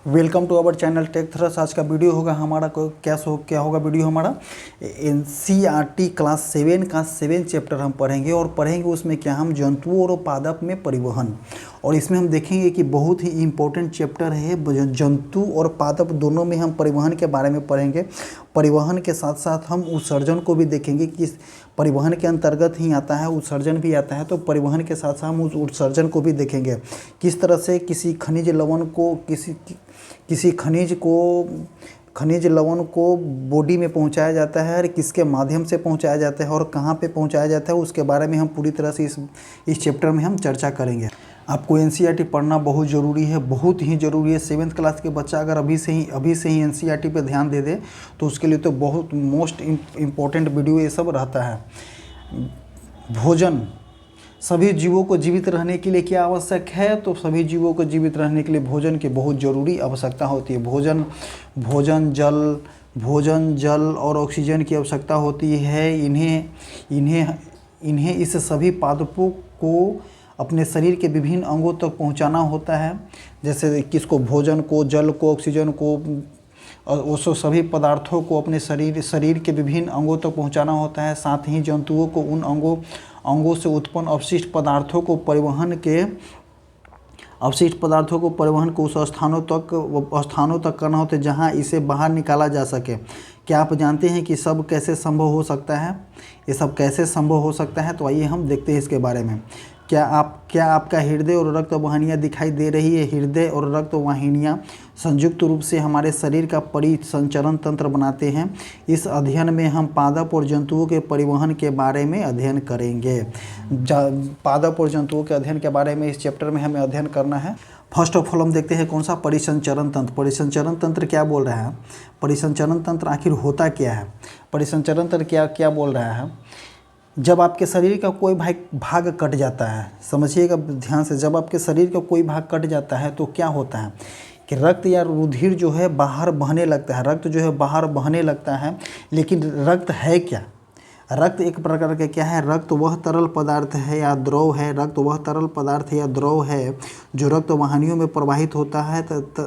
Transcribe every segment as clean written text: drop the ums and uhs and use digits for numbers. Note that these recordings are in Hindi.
Welcome to our channel tech thrust. आज का वीडियो होगा हमारा क्या होगा वीडियो हमारा एनसीईआरटी क्लास 7 का 7 चैप्टर हम पढ़ेंगे और पढ़ेंगे उसमें क्या हम जंतुओं और पादप में परिवहन। और इसमें हम देखेंगे कि बहुत ही इम्पोर्टेंट चैप्टर है, जंतु और पादप दोनों में हम परिवहन के बारे में पढ़ेंगे। परिवहन के साथ साथ हम उत्सर्जन को भी देखेंगे कि परिवहन के अंतर्गत ही आता है, उत्सर्जन भी आता है। तो परिवहन के साथ साथ हम उस उत्सर्जन को भी देखेंगे, किस तरह से किसी खनिज लवण को किसी खनिज लवण को बॉडी में पहुंचाया जाता है और किसके माध्यम से पहुंचाया जाता है और कहां पे पहुंचाया जाता है, उसके बारे में हम पूरी तरह से इस चैप्टर में हम चर्चा करेंगे। आपको एनसीईआरटी पढ़ना बहुत ज़रूरी है, बहुत ही ज़रूरी है। 7th क्लास के बच्चा अगर अभी से ही एनसीईआरटी पे ध्यान दे दे तो उसके लिए तो बहुत मोस्ट इम्पोर्टेंट वीडियो ये सब रहता है। भोजन, सभी जीवों को जीवित रहने के लिए क्या आवश्यक है? तो सभी जीवों को जीवित रहने के लिए भोजन की बहुत ज़रूरी आवश्यकता होती है। भोजन जल और ऑक्सीजन की आवश्यकता होती है। इन्हें इस सभी पादपों को अपने शरीर के विभिन्न अंगों तक पहुंचाना होता है। जैसे किसको? भोजन को, जल को, ऑक्सीजन को, और सभी पदार्थों को अपने शरीर के विभिन्न अंगों तक पहुंचाना होता है। साथ ही जंतुओं को उन अंगों से उत्पन्न अवशिष्ट पदार्थों को परिवहन को उस स्थानों तक करना होता है जहां इसे बाहर निकाला जा सके। क्या आप जानते हैं कि सब कैसे संभव हो सकता है? ये सब कैसे संभव हो सकता है? तो आइए हम देखते हैं इसके बारे में। क्या आपका हृदय और रक्त वाहिनियाँ दिखाई दे रही है? हृदय और रक्त वाहिनियाँ संयुक्त रूप से हमारे शरीर का परिसंचरण तंत्र बनाते हैं। इस अध्ययन में हम पादप और जंतुओं के परिवहन के बारे में अध्ययन करेंगे। पादप और जंतुओं के अध्ययन के बारे में इस चैप्टर में हमें अध्ययन करना है। फर्स्ट ऑफ ऑल हम देखते हैं कौन सा? परिसंचरण तंत्र। परिसंचरण तंत्र क्या बोल रहा है? परिसंचरण तंत्र आखिर होता क्या है? परिसंचरण तंत्र क्या बोल रहा है? जब आपके शरीर का कोई भाग कट जाता है, समझिएगा ध्यान से, जब आपके शरीर का कोई भाग कट जाता है तो क्या होता है कि रक्त या रुधिर जो है बाहर बहने लगता है। रक्त जो है बाहर बहने लगता है, लेकिन रक्त है क्या? रक्त एक प्रकार का क्या है? रक्त वह तरल पदार्थ है या द्रव है। रक्त वह तरल पदार्थ या द्रव है जो रक्त वाहिनियों में प्रवाहित होता है।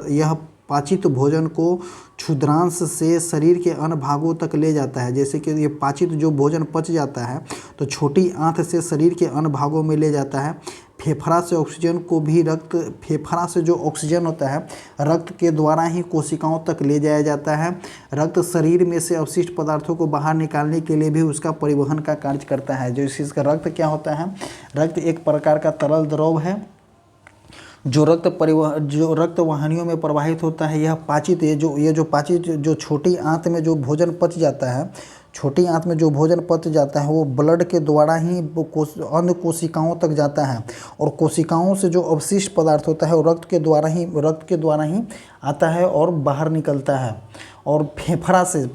यह पाचित भोजन को क्षुद्रांश से शरीर के अन्य भागों तक ले जाता है। जैसे कि ये पाचित जो भोजन पच जाता है तो छोटी आंत से शरीर के अन्य भागों में ले जाता है। फेफड़ा से जो ऑक्सीजन होता है रक्त के द्वारा ही कोशिकाओं तक ले जाया जाता है। रक्त शरीर में से अवशिष्ट पदार्थों को बाहर निकालने के लिए भी उसका परिवहन का कार्य करता है। जो इसका रक्त क्या होता है? रक्त एक प्रकार का तरल द्रव है जो रक्त वाहिनियों में प्रवाहित होता है। यह पाचित जो छोटी आंत में जो भोजन पच जाता है, छोटी आंत में जो भोजन पच जाता है वो ब्लड के द्वारा ही अन्य कोशिकाओं तक जाता है और कोशिकाओं से जो अवशिष्ट पदार्थ होता है वो रक्त के द्वारा ही आता है और बाहर निकलता है। और फेफड़ा से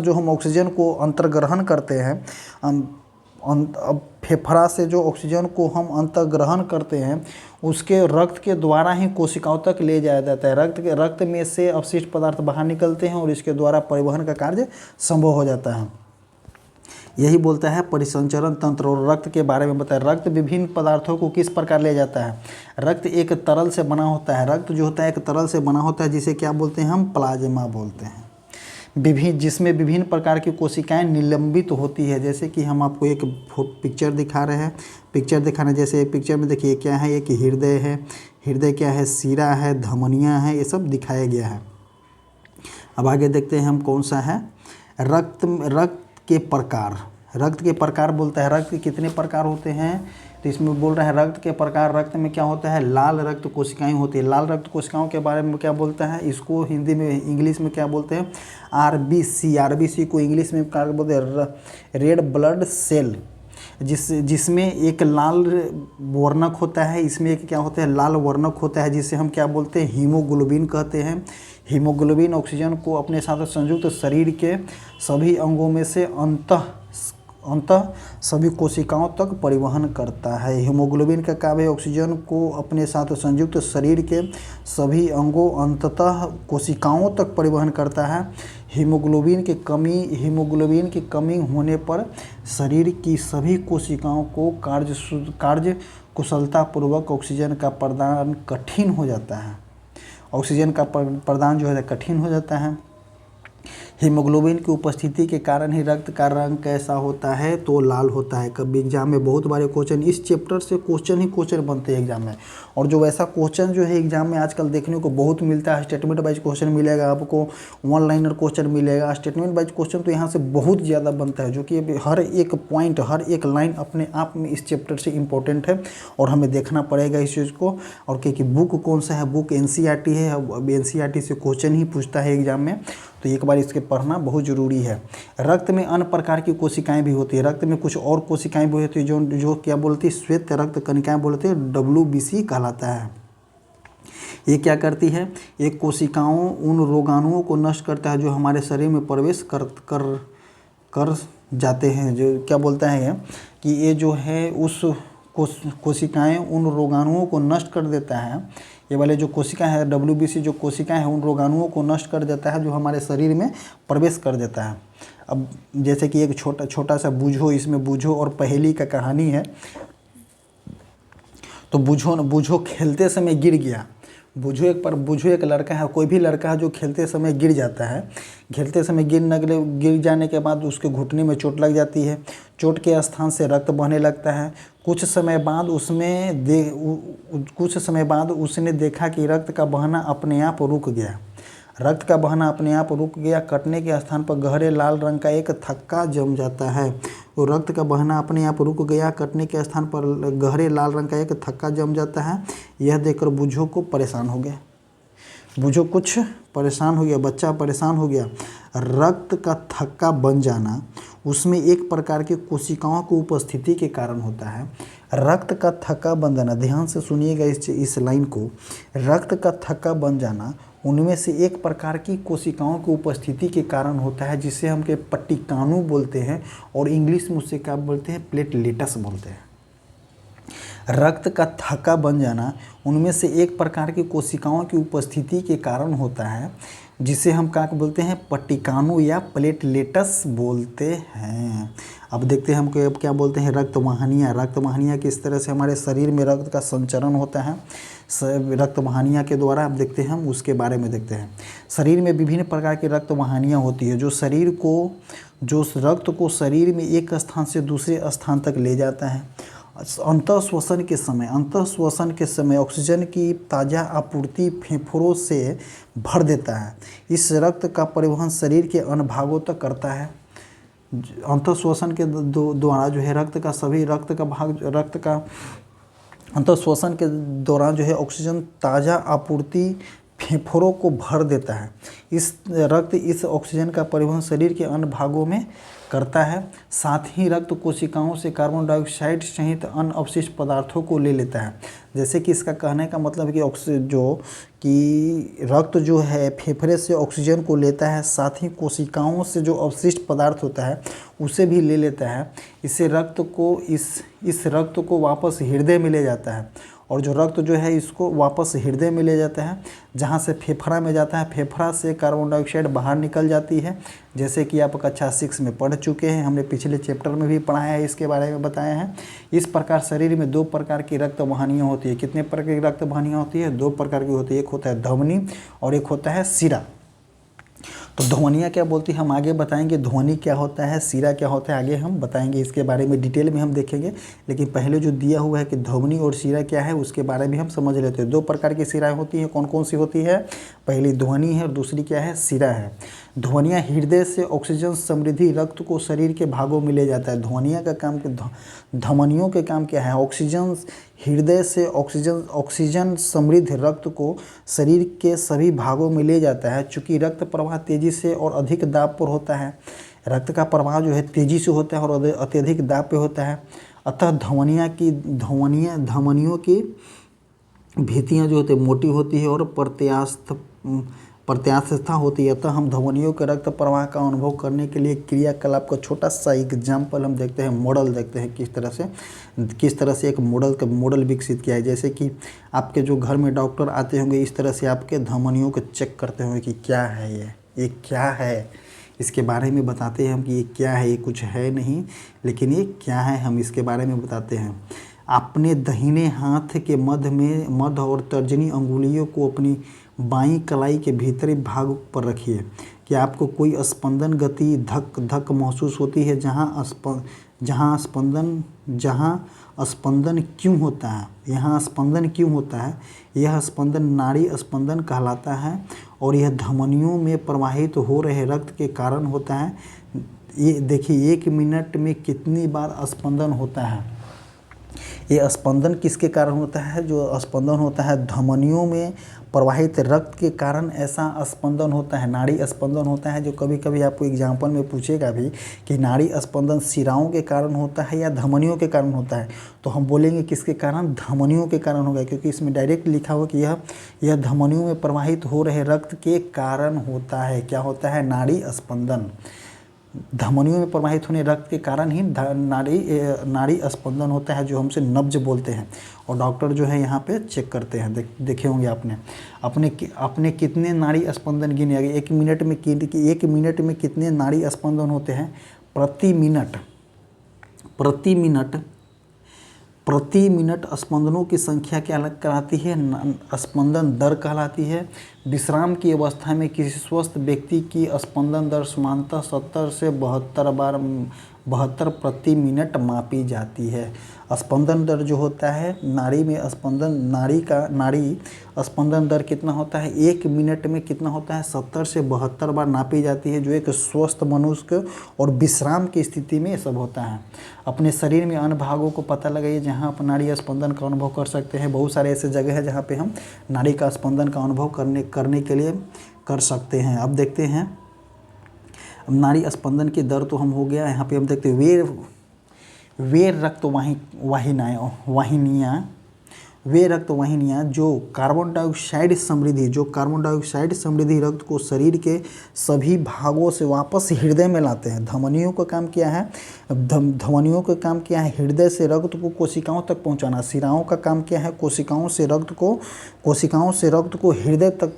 जो हम ऑक्सीजन को अंतर्ग्रहण करते हैं, फेफड़ा से जो ऑक्सीजन को हम अंतर्ग्रहण करते हैं उसके रक्त के द्वारा ही कोशिकाओं तक ले जाया जाता है। रक्त में से अवशिष्ट पदार्थ बाहर निकलते हैं और इसके द्वारा परिवहन का कार्य संभव हो जाता है। यही बोलता है परिसंचरण तंत्र। और रक्त के बारे में बताया, रक्त विभिन्न पदार्थों को किस प्रकार ले जाता है? रक्त एक तरल से बना होता है। रक्त जो होता है एक तरल से बना होता है जिसे क्या बोलते हैं? हम प्लाज्मा बोलते हैं। जिसमें विभिन्न प्रकार की कोशिकाएं निलंबित होती है। जैसे कि हम आपको एक पिक्चर दिखा रहे हैं, जैसे पिक्चर में देखिए क्या है? एक हृदय है। हृदय क्या है? सिरा है, धमनियां हैं, ये सब दिखाया गया है। अब आगे देखते हैं हम कौन सा है। रक्त के प्रकार बोलता है। रक्त के कितने प्रकार होते हैं? तो इसमें बोल रहा है रक्त के प्रकार। रक्त में क्या होता है? लाल रक्त कोशिकाएं होती है। लाल रक्त कोशिकाओं के बारे में क्या बोलता है? इसको हिंदी में इंग्लिश में क्या बोलते हैं? आरबीसी को इंग्लिश में क्या बोलते हैं? Red blood cell. जिसमें एक लाल वर्णक होता है, इसमें एक क्या होता है? लाल वर्णक होता है जिसे हम क्या बोलते हैं? हीमोग्लोबिन कहते हैं। हीमोग्लोबिन ऑक्सीजन को अपने साथ संयुक्त शरीर के सभी अंगों में से अंतः सभी कोशिकाओं तक परिवहन करता है। हीमोग्लोबिन का काम है ऑक्सीजन को अपने साथ संयुक्त शरीर के सभी अंगों अंततः कोशिकाओं तक परिवहन करता है। हीमोग्लोबिन की कमी होने पर शरीर की सभी कोशिकाओं को कार्य कुशलतापूर्वक ऑक्सीजन का प्रदान कठिन हो जाता है। ऑक्सीजन का प्रदान जो है कठिन हो जाता है। हीमोग्लोबिन की उपस्थिति के कारण ही रक्त का रंग कैसा होता है, तो लाल होता है। कभी एग्जाम में बहुत बारे क्वेश्चन इस चैप्टर से क्वेश्चन ही क्वेश्चन बनते हैं एग्जाम में। और जो वैसा क्वेश्चन जो है एग्जाम में आजकल देखने को बहुत मिलता है, स्टेटमेंट वाइज क्वेश्चन मिलेगा आपको, वन लाइनर क्वेश्चन मिलेगा। स्टेटमेंट वाइज क्वेश्चन तो यहाँ से बहुत ज़्यादा बनता है, जो कि हर एक पॉइंट, हर एक लाइन अपने आप में इस चैप्टर से इम्पोर्टेंट है और हमें देखना पड़ेगा इस चीज़ को। और क्योंकि बुक कौन सा है, बुक NCERT है। अब NCERT से क्वेश्चन ही पूछता है एग्जाम में, तो एक बार इसके पढ़ना बहुत ज़रूरी है। रक्त में अन्य प्रकार की कोशिकाएं भी होती है। रक्त में कुछ और कोशिकाएं भी होती है जो क्या बोलती है, श्वेत रक्त कणिकाएं बोलते हैं, WBC कहलाता है। ये क्या करती है, एक कोशिकाओं उन रोगाणुओं को नष्ट करता है जो हमारे शरीर में प्रवेश कर जाते हैं। जो क्या बोलता है कि ये जो है उस कोशिकाएं उन रोगाणुओं को नष्ट कर देता है। ये वाले जो कोशिका है WBC जो कोशिकाएं हैं उन रोगाणुओं को नष्ट कर देता है जो हमारे शरीर में प्रवेश कर देता है। अब जैसे कि एक छोटा सा बूझो, इसमें बूझो और पहेली का कहानी है। तो बूझो खेलते समय गिर गया। बूझो एक लड़का है, कोई भी लड़का है जो खेलते समय गिर जाता है। खेलते समय गिर जाने के बाद उसके घुटने में चोट लग जाती है। चोट के स्थान से रक्त बहने लगता है। कुछ समय बाद उसने देखा कि रक्त का बहना अपने आप रुक गया। रक्त का बहना अपने आप रुक गया। कटने के स्थान पर गहरे लाल रंग का एक थक्का जम जाता है। तो रक्त का बहना अपने आप रुक गया, कटने के स्थान पर गहरे लाल रंग का एक थक्का जम जाता है। यह देखकर बूझो को परेशान हो गया। बूझो कुछ परेशान हो गया, बच्चा परेशान हो गया। रक्त का थक्का बन जाना उसमें एक प्रकार की कोशिकाओं की उपस्थिति के कारण होता है। रक्त का थक्का बन जाना, ध्यान से सुनिएगा इस लाइन को। रक्त का थक्का बन जाना उनमें से एक प्रकार की कोशिकाओं की उपस्थिति के कारण होता है, जिसे हम के पट्टिकाणु बोलते हैं और इंग्लिश में उसे क्या बोलते हैं, प्लेटलेट्स बोलते हैं। रक्त का थक्का बन जाना उनमें से एक प्रकार की कोशिकाओं की उपस्थिति के कारण होता है, जिसे हम क्या बोलते हैं, पट्टिकाणु या प्लेटलेट्स बोलते हैं। अब देखते हैं हमको अब क्या बोलते हैं, रक्तवाहिनियाँ। रक्तवाहिनियाँ किस तरह से हमारे शरीर में रक्त का संचरण होता है रक्तवाहिनियाँ के द्वारा। अब देखते हैं हम उसके बारे में देखते हैं। शरीर में विभिन्न प्रकार की रक्तवाहिनियाँ होती है जो रक्त को शरीर में एक स्थान से दूसरे स्थान तक ले जाता है। अंतःश्वसन के समय ऑक्सीजन की ताज़ा आपूर्ति फेफड़ों से भर देता है। इस रक्त का परिवहन शरीर के अन्य भागों तक करता है। अंतःश्वसन के द्वारा जो है अंतःश्वसन के दौरान जो है ऑक्सीजन ताज़ा आपूर्ति फेफड़ों को भर देता है। इस ऑक्सीजन का परिवहन शरीर के अन्य भागों में करता है। साथ ही रक्त कोशिकाओं से कार्बन डाइऑक्साइड सहित अन्य अवशिष्ट पदार्थों को ले लेता है। जैसे कि इसका कहने का मतलब कि रक्त जो है फेफड़े से ऑक्सीजन को लेता है, साथ ही कोशिकाओं से जो अवशिष्ट पदार्थ होता है उसे भी ले लेता है। इस रक्त को वापस हृदय में ले जाता है, और जो रक्त जो है इसको वापस हृदय में ले जाता है, जहाँ से फेफड़ा में जाता है। फेफड़ा से कार्बन डाइऑक्साइड बाहर निकल जाती है, जैसे कि आप कक्षा 6 में पढ़ चुके हैं। हमने पिछले चैप्टर में भी पढ़ाया है, इसके बारे में बताया है। इस प्रकार शरीर में 2 प्रकार की रक्तवाहिनियाँ होती है। कितने प्रकार की रक्तवाहिनियाँ होती है? 2 प्रकार की होती है। एक होता है धमनी और एक होता है शिरा। तो ध्वनियाँ क्या बोलती है हम आगे बताएंगे। ध्वनि क्या होता है, शिरा क्या होता है, आगे हम बताएंगे। इसके बारे में डिटेल में हम देखेंगे, लेकिन पहले जो दिया हुआ है कि ध्वनि और शिरा क्या है उसके बारे में हम समझ लेते हैं। 2 प्रकार की शिराएँ होती हैं। कौन कौन सी होती है? पहली ध्वनि है और दूसरी क्या है? शिरा है। ध्वनियाँ हृदय से ऑक्सीजन समृद्धि रक्त को शरीर के भागों में ले जाता है। ध्वनियाँ का काम, धमनियों के काम क्या है? ऑक्सीजन हृदय से ऑक्सीजन समृद्ध रक्त को शरीर के सभी भागों में ले जाता है। चूँकि रक्त प्रवाह तेजी से और अधिक दाब पर होता है, रक्त का प्रवाह जो है तेजी से होता है और अत्यधिक दाब पे होता है, अतः धमनियों की भित्तियाँ जो होती है मोटी होती है और प्रत्यास्थता होती है। अतः हम ध्वनियों के रक्त प्रवाह का अनुभव करने के लिए क्रियाकलाप का छोटा सा एग्जाम्पल हम देखते हैं, मॉडल देखते हैं किस तरह से एक मॉडल विकसित किया है। जैसे कि आपके जो घर में डॉक्टर आते होंगे, इस तरह से आपके धमनियों को चेक करते होंगे कि क्या है ये क्या है, इसके बारे में बताते हैं हम कि ये क्या है, ये कुछ है नहीं, लेकिन ये क्या है हम इसके बारे में बताते हैं। अपने दाहिने हाथ के मध्य और तर्जनी अंगुलियों को अपनी बाईं कलाई के भीतरी भाग पर रखिए। क्या आपको कोई स्पंदन गति धक धक महसूस होती है? जहाँ स्पंदन क्यों होता है? यहाँ स्पंदन क्यों होता है? यह स्पंदन नाड़ी स्पंदन कहलाता है और यह धमनियों में प्रवाहित हो रहे रक्त के कारण होता है। ये देखिए 1 मिनट में कितनी बार स्पंदन होता है। ये स्पंदन किसके कारण होता है? जो स्पंदन होता है धमनियों में प्रवाहित रक्त के कारण ऐसा स्पंदन होता है, नाड़ी स्पंदन होता है। जो कभी कभी आपको एग्जाम्पल में पूछेगा भी कि नाड़ी स्पंदन शिराओं के कारण होता है या धमनियों के कारण होता है, तो हम बोलेंगे किसके कारण? धमनियों के कारण होगा, क्योंकि इसमें डायरेक्ट लिखा हुआ कि यह धमनियों में प्रवाहित हो रहे रक्त के कारण होता है। क्या होता है? नाड़ी स्पंदन। धमनियों में प्रवाहित होने रक्त के कारण ही नाड़ी स्पंदन होता है, जो हमसे नब्ज बोलते हैं। और डॉक्टर जो है यहाँ पे चेक करते हैं। देखे होंगे आपने कितने नाड़ी स्पंदन गिने? 1 मिनट में 1 मिनट में कितने नाड़ी स्पंदन होते हैं? प्रति मिनट स्पंदनों की संख्या क्या कहलाती है? स्पंदन दर कहलाती है। विश्राम की अवस्था में किसी स्वस्थ व्यक्ति की स्पंदन दर सामान्यतः 70 से 72 प्रति मिनट मापी जाती है। स्पंदन दर जो होता है नाड़ी में नाड़ी स्पंदन दर कितना होता है? 1 मिनट में कितना होता है? 70 से 72 बार नापी जाती है, जो एक स्वस्थ मनुष्य और विश्राम की स्थिति में ये सब होता है। अपने शरीर में अन्य भागों को पता लगाइए जहाँ आप नाड़ी स्पंदन का अनुभव कर सकते हैं। बहुत सारे ऐसे जगह है जहाँ पे हम नाड़ी का स्पंदन का अनुभव करने के लिए कर सकते हैं। अब देखते हैं, अब नाड़ी स्पंदन की दर तो हम हो गया। यहाँ पे हम देखते हैं वे रक्त वाहिनियाँ जो कार्बन डाइऑक्साइड समृद्धि रक्त को शरीर के सभी भागों से वापस हृदय में लाते हैं। धमनियों का काम क्या है? धमनियों का काम क्या है? हृदय से रक्त को कोशिकाओं तक पहुंचाना। शिराओं का काम क्या है? कोशिकाओं से रक्त को हृदय तक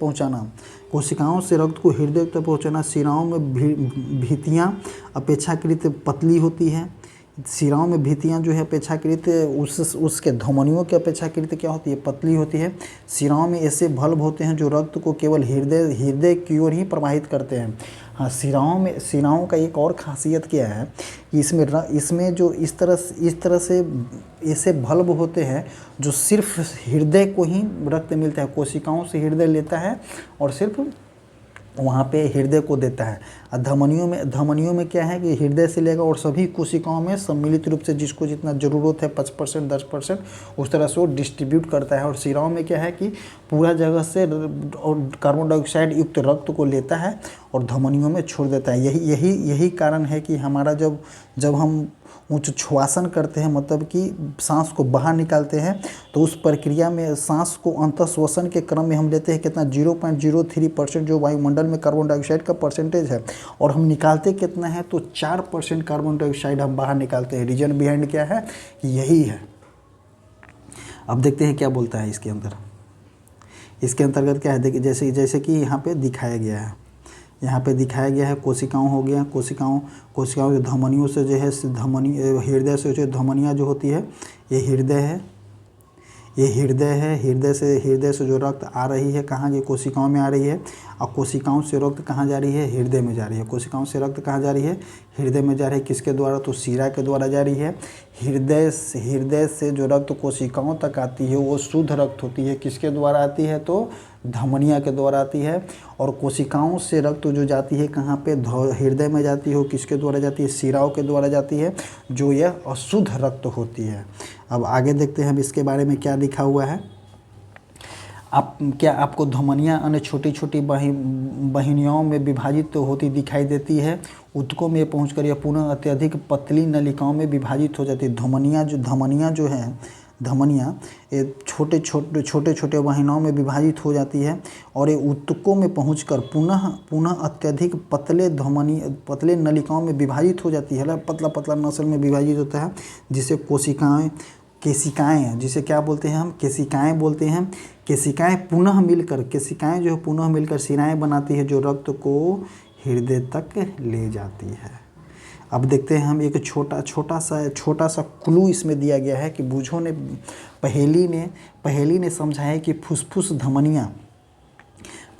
पहुंचाना। शिराओं में भित्तियाँ अपेक्षाकृत पतली होती हैं। शिराओं में भित्तियाँ जो है अपेक्षाकृत उसके धमनियों की अपेक्षाकृत क्या होती है? पतली होती है। शिराओं में ऐसे बल्ब होते हैं जो रक्त को केवल हृदय की ओर ही प्रवाहित करते हैं। हाँ, शिराओं का एक और खासियत क्या है कि इसमें जो इस तरह से ऐसे बल्ब होते हैं जो सिर्फ हृदय को ही रक्त मिलता है। कोशिकाओं से हृदय लेता है और सिर्फ वहाँ पे हृदय को देता है। धमनियों में क्या है कि हृदय से लेगा और सभी कोशिकाओं में सम्मिलित रूप से जिसको जितना ज़रूरत है 5% 10% उस तरह से वो डिस्ट्रीब्यूट करता है। और शिराओं में क्या है कि पूरा जगह से और कार्बन डाइऑक्साइड युक्त रक्त को लेता है और धमनियों में छोड़ देता है। यही कारण है कि हमारा जब हम उच्छ्वासन करते हैं, मतलब कि सांस को बाहर निकालते हैं, तो उस प्रक्रिया में सांस को अंतःश्वसन के क्रम में हम लेते हैं कितना? 0.03% जो वायुमंडल में कार्बन डाइऑक्साइड का परसेंटेज है, और हम निकालते कितना है? तो 4% कार्बन डाइऑक्साइड हम बाहर निकालते हैं। रीजन बिहाइंड क्या है? यही है। अब देखते हैं क्या बोलता है इसके अंदर। इसके अंतर्गत क्या है? देखिए जैसे कि यहाँ पे दिखाया गया है। कोशिकाओं हो गया। कोशिकाओं के धमनियों से जो है हृदय से जो धमनियाँ जो होती है ये हृदय से जो रक्त आ रही है कहाँ? ये कोशिकाओं में आ रही है। और कोशिकाओं से रक्त कहाँ जा रही है? हृदय में जा रही है। कोशिकाओं से रक्त कहाँ जा रही है? हृदय में जा रही है। किसके द्वारा? तो शिरा के द्वारा जा रही है। हृदय से जो रक्त कोशिकाओं तक आती है वो शुद्ध रक्त होती है। किसके द्वारा आती है? तो धमनिया के द्वारा आती है। और कोशिकाओं से रक्त जो जाती है कहाँ पे? हृदय में जाती है। वो किसके द्वारा जाती है? शिराओं के द्वारा जाती है, जो यह अशुद्ध रक्त होती है। अब आगे देखते हैं हम इसके बारे में क्या लिखा हुआ है। क्या आपको धमनियाँ अन्य छोटी छोटी वाहिनियों में विभाजित होती दिखाई देती है? ऊतकों में पहुंचकर यह पुनः अत्यधिक पतली नलिकाओं में विभाजित हो जाती है। धमनियाँ ये छोटे वाहिनियों में विभाजित हो जाती है और ये ऊतकों में पहुंचकर पुनः अत्यधिक पतले नलिकाओं में विभाजित हो जाती है। पतला नसल में विभाजित होता है, जिसे केशिकाएँ जिसे क्या बोलते हैं हम? केशिकाएँ बोलते हैं। केशिकाएँ जो है पुनः मिलकर शिराएँ बनाती है जो रक्त को हृदय तक ले जाती है। अब देखते हैं हम एक छोटा सा क्लू इसमें दिया गया है कि बूझो ने पहेली ने समझाया कि फुसफुस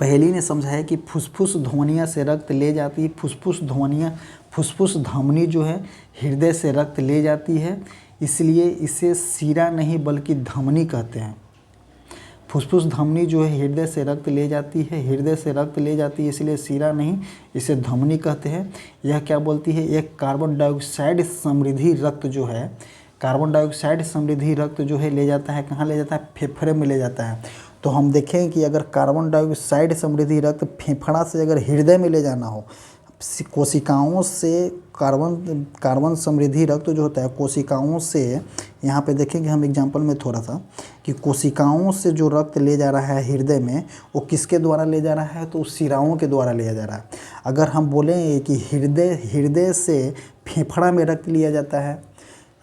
पहेली ने समझाया कि फुसफुस ध्वनिया से रक्त ले जाती है, फुसफुस धमनी जो है हृदय से रक्त ले जाती है, इसलिए इसे सीरा नहीं बल्कि धमनी कहते हैं। फुसफुस धमनी जो है हृदय से रक्त ले जाती है, हृदय से रक्त ले जाती है, इसलिए सीरा नहीं इसे धमनी कहते हैं। यह क्या बोलती है, एक कार्बन डाइऑक्साइड समृद्धि रक्त जो है, कार्बन डाइऑक्साइड समृद्धि रक्त जो है ले जाता है, कहाँ ले जाता है, फेफड़े में ले जाता है। तो हम देखें कि अगर कार्बन डाइऑक्साइड समृद्धि रक्त फेफड़ा से अगर हृदय में ले जाना हो, कोशिकाओं से कार्बन समृद्धि रक्त जो होता है कोशिकाओं से, यहाँ पे देखेंगे हम एग्जांपल में थोड़ा सा कि कोशिकाओं से जो रक्त ले जा रहा है हृदय में, वो किसके द्वारा ले जा रहा है, तो शिराओं के द्वारा लिया जा रहा है। अगर हम बोलें कि हृदय से फेफड़ा में रक्त लिया जाता है,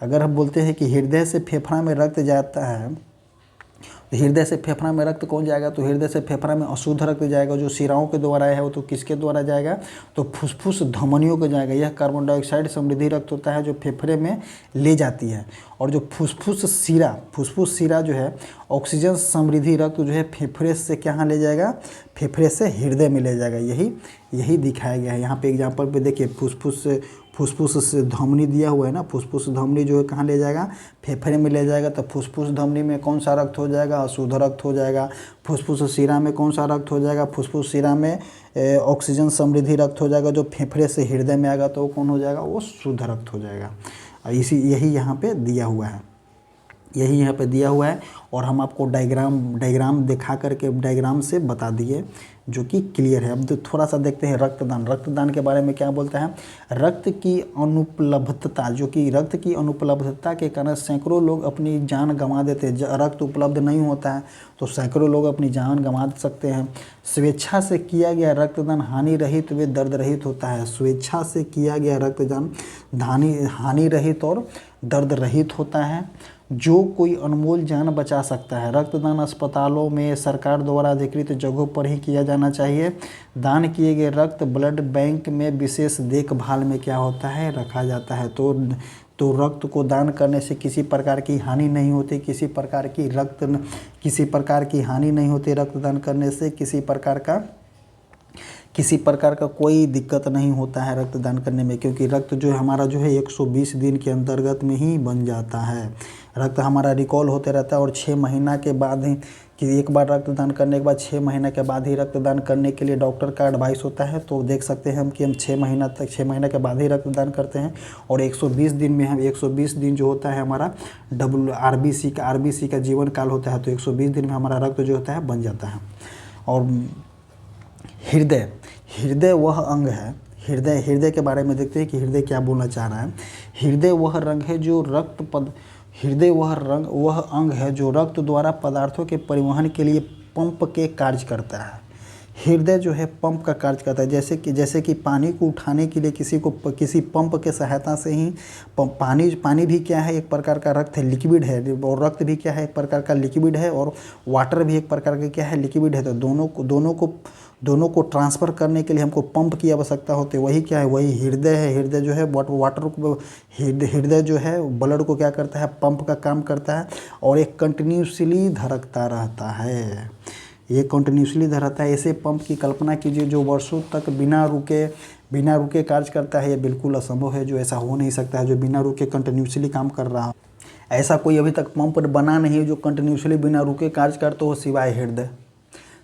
अगर हम बोलते हैं कि हृदय से फेफड़ा में रक्त जाता है, तो हृदय से फेफड़ा में रक्त कौन जाएगा, तो हृदय से फेफड़ा में अशुद्ध रक्त जाएगा, जो शिराओं के द्वारा है वो तो किसके द्वारा जाएगा, तो फुसफुस धमनियों को जाएगा। यह कार्बन डाइऑक्साइड समृद्धि रक्त होता है जो फेफड़े में ले जाती है। और जो फुसफुस शिरा जो है ऑक्सीजन समृद्धि रक्त जो है फेफड़े से कहाँ ले जाएगा, फेफड़े से हृदय में ले जाएगा। यही दिखाया गया है यहाँ पे एग्जाम्पल पे। देखिए फुसफुस से धमनी दिया हुआ है ना, फुसफुस धमनी जो है कहाँ ले जाएगा, फेफड़े में ले जाएगा। तो फुसफुस धमनी में कौन सा रक्त हो जाएगा, अशुद्ध रक्त हो जाएगा। फुसफुस शिरा में कौन सा रक्त हो जाएगा, फुसफुस शिरा में ऑक्सीजन समृद्धि रक्त हो जाएगा। जो फेफड़े से हृदय में आएगा तो वो कौन हो जाएगा, वो शुद्ध रक्त हो जाएगा। यही यहाँ पे दिया हुआ है, और हम आपको डायग्राम दिखा करके डायग्राम से बता दिए जो कि क्लियर है। अब थोड़ा सा देखते हैं रक्तदान के बारे में क्या बोलता है। रक्त की अनुपलब्धता के कारण सैकड़ों लोग अपनी जान गंवा देते हैं। रक्त उपलब्ध नहीं होता है तो सैकड़ों लोग अपनी जान गंवा सकते हैं। स्वेच्छा से किया गया रक्तदान हानि रहित व दर्द रहित होता है। स्वेच्छा से किया गया रक्तदान हानि रहित और दर्द रहित होता है। जो कोई अनमोल जान बचा सकता है। रक्तदान अस्पतालों में सरकार द्वारा अधिकृत जगहों पर ही किया जाना चाहिए। दान किए गए रक्त ब्लड बैंक में विशेष देखभाल में क्या होता है, रखा जाता है। तो रक्त को दान करने से किसी प्रकार की हानि नहीं होती, किसी प्रकार की हानि नहीं होती। रक्तदान करने से किसी प्रकार का कोई दिक्कत नहीं होता है रक्तदान करने में, क्योंकि रक्त जो है हमारा जो है 120 दिन के अंतर्गत में ही बन जाता है। रक्त हमारा रिकॉल होते रहता है और 6 महीना के बाद ही, कि एक बार रक्तदान करने के बाद 6 महीना के बाद ही रक्तदान करने के लिए डॉक्टर का एडवाइस होता है। तो देख सकते हैं हम कि हम 6 महीना के बाद ही रक्तदान करते हैं। और 120 दिन में हम 120 दिन जो होता है हमारा आरबीसी का जीवन काल होता है। तो 120 दिन में हमारा रक्त जो होता है बन जाता है। और हृदय वह अंग है, हृदय के बारे में देखते हैं कि हृदय क्या बोलना चाह रहा है। हृदय वह अंग है जो रक्त द्वारा पदार्थों के परिवहन के लिए पंप के कार्य करता है। हृदय जो है पंप का कार्य करता है। जैसे कि पानी को उठाने के लिए किसी पंप के सहायता से ही पानी भी क्या है, एक प्रकार का रक्त है, लिक्विड है। और रक्त भी क्या है, एक प्रकार का लिक्विड है। और वाटर भी एक प्रकार का क्या है, लिक्विड है। तो दोनों को ट्रांसफ़र करने के लिए हमको पंप की आवश्यकता होती है। वही क्या है, वही हृदय है। हृदय जो है हृदय जो है ब्लड को क्या करता है, पंप का काम करता है। और एक कंटिन्यूसली धड़कता रहता है। ये कंटिन्यूसली धड़कता है। ऐसे पंप की कल्पना कीजिए जो वर्षों तक बिना रुके कार्य करता है। ये बिल्कुल असंभव है, जो ऐसा हो नहीं सकता है जो बिना रुके कंटिन्यूसली काम कर रहा हो। ऐसा कोई अभी तक पंप बना नहीं है जो कंटिन्यूसली बिना रुके कार्य करता हो,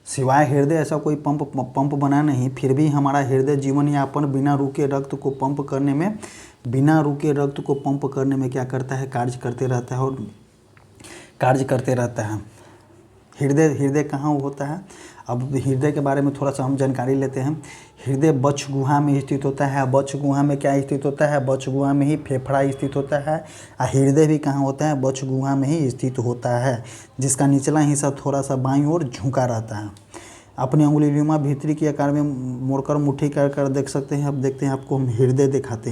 सिवाय हृदय ऐसा कोई पंप बना नहीं। फिर भी हमारा हृदय जीवन यापन बिना रुके रक्त को पंप करने में क्या करता है, कार्य करते रहता है। हृदय कहाँ होता है। अब हृदय के बारे में थोड़ा सा हम जानकारी लेते हैं। हृदय बच्छ गुहा में स्थित होता है। बच्छ गुहा में क्या स्थित होता है, बच्छ गुहा में ही फेफड़ा स्थित होता है। और हृदय भी कहाँ होता है, बच्छ गुहा में ही स्थित होता है, जिसका निचला हिस्सा थोड़ा सा बाईं ओर झुका रहता है। अपनी उंगलीनुमा भीतरी के आकार में मोड़कर मुट्ठी कर देख सकते हैं। अब देखते हैं, आपको हम हृदय दिखाते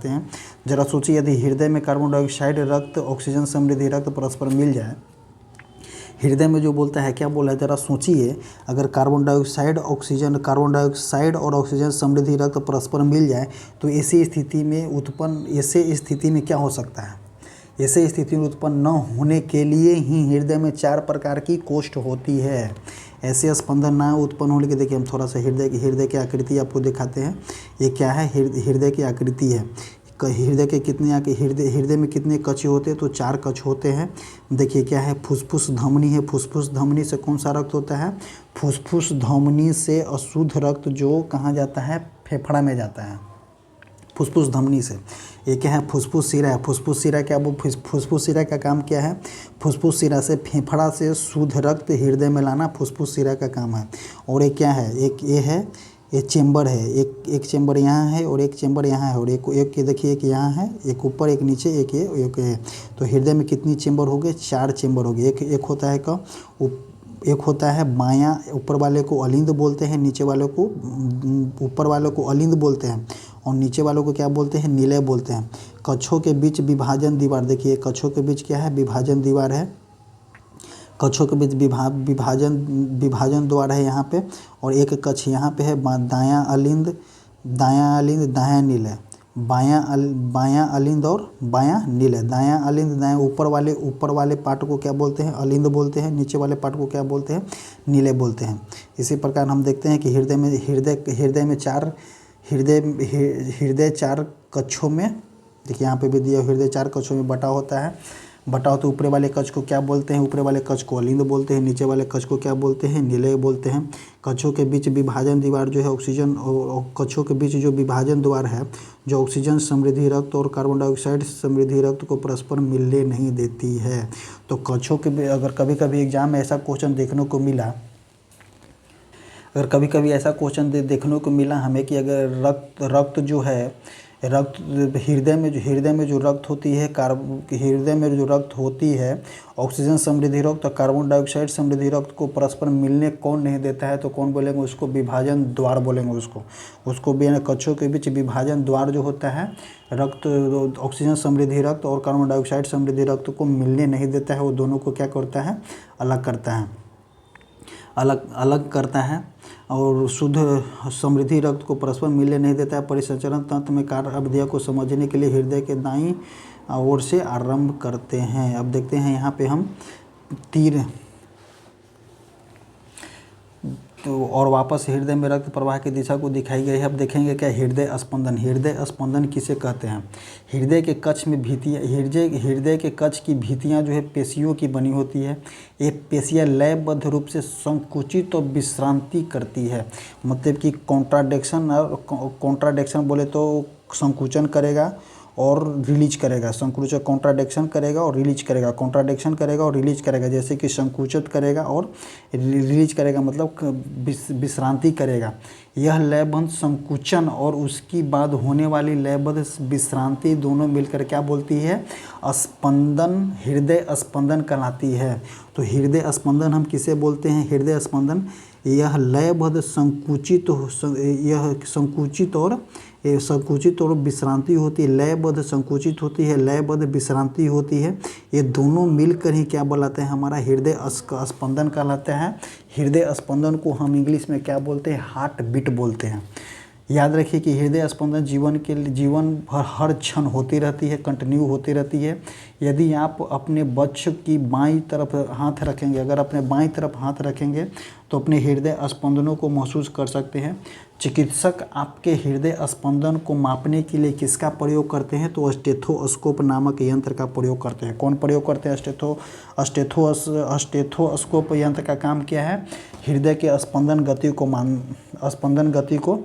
हैं। जरा सोचिए, यदि हृदय में कार्बन डाइऑक्साइड रक्त, ऑक्सीजन समृद्धि रक्त परस्पर मिल जाए, हृदय में जो बोलता है क्या बोला है, जरा सोचिए। अगर कार्बन डाइऑक्साइड और ऑक्सीजन समृद्धि रक्त परस्पर मिल जाए तो ऐसी स्थिति में क्या हो सकता है। ऐसे स्थिति में उत्पन्न न होने के लिए ही हृदय में 4 प्रकार की कोष्ठ होती है। ऐसे स्पंदन ना उत्पन्न होने के, देखिए हम थोड़ा सा हृदय की आकृति आपको दिखाते हैं। ये क्या है, हृदय की आकृति है। हृदय के कितने हृदय में कितने कक्ष होते हैं, तो 4 कक्ष होते हैं। देखिए क्या है, फुफ्फुस धमनी है। फुफ्फुस धमनी से कौन सा रक्त होता है, फुफ्फुस धमनी से अशुद्ध रक्त जो कहाँ जाता है, फेफड़ा में जाता है, फुफ्फुस धमनी से। ये क्या है, फुफ्फुस शिरा है। फुफ्फुस शिरा क्या, वो फुफ्फुस शिरा का काम क्या है, फुफ्फुस शिरा से फेफड़ा से शुद्ध रक्त हृदय में लाना फुफ्फुस शिरा का काम है। और ये क्या है, एक ये है, ये चेंबर है, एक चेंबर यहाँ है और एक चेंबर यहाँ है, और एक देखिए एक यहाँ है, एक ऊपर एक नीचे, एक ये। तो हृदय में कितनी चेंबर हो गए, 4 चेंबर हो गए। एक होता है का, एक होता है बायां, ऊपर वाले को अलिंद बोलते हैं, नीचे वाले को, ऊपर वाले को अलिंद बोलते हैं और नीचे वालों को क्या बोलते हैं, निलय बोलते हैं। कक्षों के बीच विभाजन दीवार, देखिए कक्षों के बीच क्या है, विभाजन दीवार है। कक्षों के बीच विभाजन द्वार है यहाँ पे, और एक कक्ष यहाँ पे है, दायां अलिंद दायां निलय, बायां अलिंद और बायां निलय। दायां अलिंद, दायां ऊपर वाले पार्ट को क्या बोलते हैं, अलिंद बोलते हैं, नीचे वाले पार्ट को क्या बोलते हैं, निलय बोलते हैं। इसी प्रकार हम देखते हैं कि हृदय 4 कक्षों में, देखिए यहाँ पे भी दिया, हृदय 4 कक्षों में बटा होता है। तो ऊपरे वाले कक्ष को क्या बोलते हैं, ऊपरे वाले कक्ष को अलिंद बोलते हैं, नीचे वाले कक्ष को क्या बोलते हैं, निलय बोलते हैं। कक्षों के बीच विभाजन दीवार जो है ऑक्सीजन, और कक्षों के बीच जो विभाजन द्वार है, जो ऑक्सीजन समृद्धि रक्त और कार्बन डाइऑक्साइड समृद्धि रक्त को परस्पर मिलने नहीं देती है। तो कक्षों के, अगर कभी कभी एग्जाम में ऐसा क्वेश्चन देखने को मिला, देखने को मिला हमें कि अगर रक्त जो है, हृदय में जो रक्त होती है, हृदय में जो रक्त होती है, ऑक्सीजन समृद्धि रक्त और कार्बन डाइऑक्साइड समृद्धि रक्त को परस्पर मिलने कौन नहीं देता है, तो कौन बोलेंगे उसको, विभाजन द्वार बोलेंगे उसको भी। कक्षों के बीच विभाजन द्वार जो होता है, रक्त ऑक्सीजन समृद्धि रक्त और कार्बन डाइऑक्साइड समृद्धि रक्त को मिलने नहीं देता है, वो दोनों को क्या करता है, अलग करता है और शुद्ध समृद्धि रक्त को परस्पर मिलने नहीं देता है। परिसंचरण तंत्र में कार्य अवधियों को समझने के लिए हृदय के दाईं ओर से आरंभ करते हैं। अब देखते हैं यहाँ पे हम तीर, तो और वापस हृदय में रक्त प्रवाह की दिशा को दिखाई गई है। अब देखेंगे क्या, हृदय स्पंदन किसे कहते हैं। हृदय के कक्ष में भित्तियाँ, हृदय के कक्ष की भित्तियाँ जो है पेशियों की बनी होती है। ये पेशियाँ लयबद्ध रूप से संकुचित और विश्रांति करती है, मतलब कि कॉन्ट्राडेक्शन बोले तो संकुचन करेगा और रिलीज करेगा, संकुचन कॉन्ट्राडेक्शन करेगा और रिलीज करेगा, कॉन्ट्राडेक्शन करेगा और रिलीज करेगा, जैसे कि संकुचित करेगा और रिलीज करेगा, मतलब विश्रांति करेगा। यह लयबद्ध संकुचन और उसकी बाद होने वाली लयबद्ध विश्रांति दोनों मिलकर क्या बोलती है, स्पंदन, हृदय स्पंदन कहलाती है। तो हृदय स्पंदन हम किसे बोलते हैं, हृदय स्पंदन यह लयबद्ध संकुचित और विश्रांति होती है, लयबद्ध संकुचित होती है, लयबद्ध विश्रांति होती है। ये दोनों मिलकर ही क्या बोलाते हैं, हमारा हृदय स्पंदन कहलाता है। हृदय स्पंदन को हम इंग्लिश में क्या बोलते हैं, हार्ट बीट बोलते हैं। याद रखिए कि हृदय स्पंदन जीवन भर हर क्षण होती रहती है, कंटिन्यू होती रहती है। यदि आप अपने वक्ष की बाईं तरफ हाथ रखेंगे, अगर अपने बाईं तरफ हाथ रखेंगे तो अपने हृदय स्पंदनों को महसूस कर सकते हैं। चिकित्सक आपके हृदय स्पंदन को मापने के लिए किसका प्रयोग करते हैं, तो स्टेथोस्कोप नामक यंत्र का प्रयोग करते हैं। कौन प्रयोग करते हैं, स्टेथोस्कोप यंत्र का काम क्या है, हृदय के स्पंदन गति को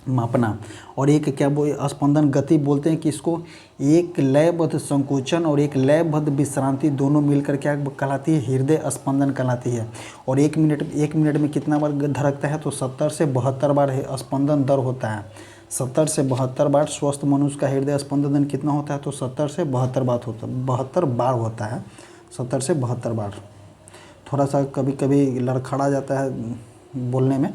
मापना। और एक क्या स्पंदन गति बोलते हैं कि इसको, एक लयबद्ध संकुचन और एक लयबद्ध विश्रांति दोनों मिलकर क्या कहलाती है, हृदय स्पंदन कहलाती है। और एक मिनट में कितना बार धड़कता है, तो 70 से 72 बार स्पंदन दर होता है। 70 से 72 बार स्वस्थ मनुष्य का हृदय स्पंदन कितना होता है, तो 70 से 72 बार होता है 70 से 72 बार। थोड़ा सा कभी कभी लड़खड़ा जाता है बोलने में।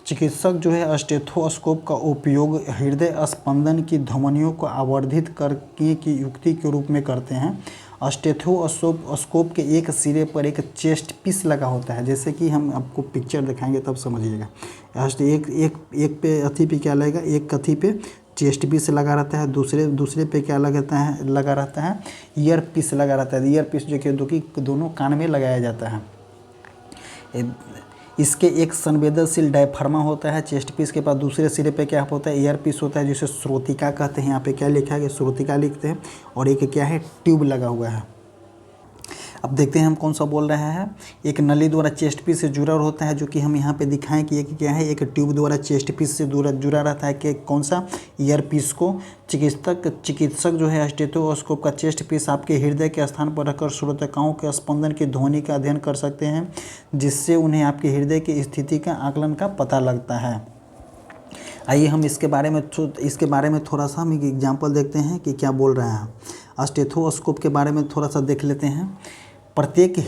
चिकित्सक जो है स्टेथोस्कोप का उपयोग हृदय स्पंदन की ध्वनियों को आवर्धित करने की युक्ति के रूप में करते हैं। स्टेथोस्कोप के एक सिरे पर एक चेस्ट पीस लगा होता है, जैसे कि हम आपको पिक्चर दिखाएंगे तब समझिएगा। एक पे अथी पे क्या लगेगा, एक कथी पे चेस्ट पीस लगा रहता है, दूसरे पे क्या लगा रहता है ईयर पीस लगा रहता है। ईयर पीस जो कि दोनों कान में लगाया जाता है। इसके एक संवेदनशील डायफ्रामा होता है चेस्ट पीस के पास। दूसरे सिरे पे क्या होता है, ईयर पीस होता है जिसे श्रोतिका कहते हैं। यहाँ पे क्या लिखा है, श्रोतिका लिखते हैं। और एक क्या है, ट्यूब लगा हुआ है। अब देखते हैं हम कौन सा बोल रहे हैं। एक नली द्वारा चेस्ट पीस से जुड़ा होता है, जो कि हम यहाँ पे दिखाएं कि एक क्या है, एक ट्यूब द्वारा चेस्ट पीस से जुड़ा रहता है कि कौन सा, ईयर पीस को। चिकित्सक जो है स्टेथोस्कोप का चेस्ट पीस आपके हृदय के स्थान पर रखकर श्रोतकाओं के स्पंदन की ध्वनि का अध्ययन कर सकते हैं, जिससे उन्हें आपके हृदय की स्थिति का आकलन का पता लगता है। आइए हम इसके बारे में थोड़ा सा हम एक एग्जाम्पल देखते हैं कि क्या बोल रहे हैं। स्टेथोस्कोप के बारे में थोड़ा सा देख लेते हैं। प्रत्येक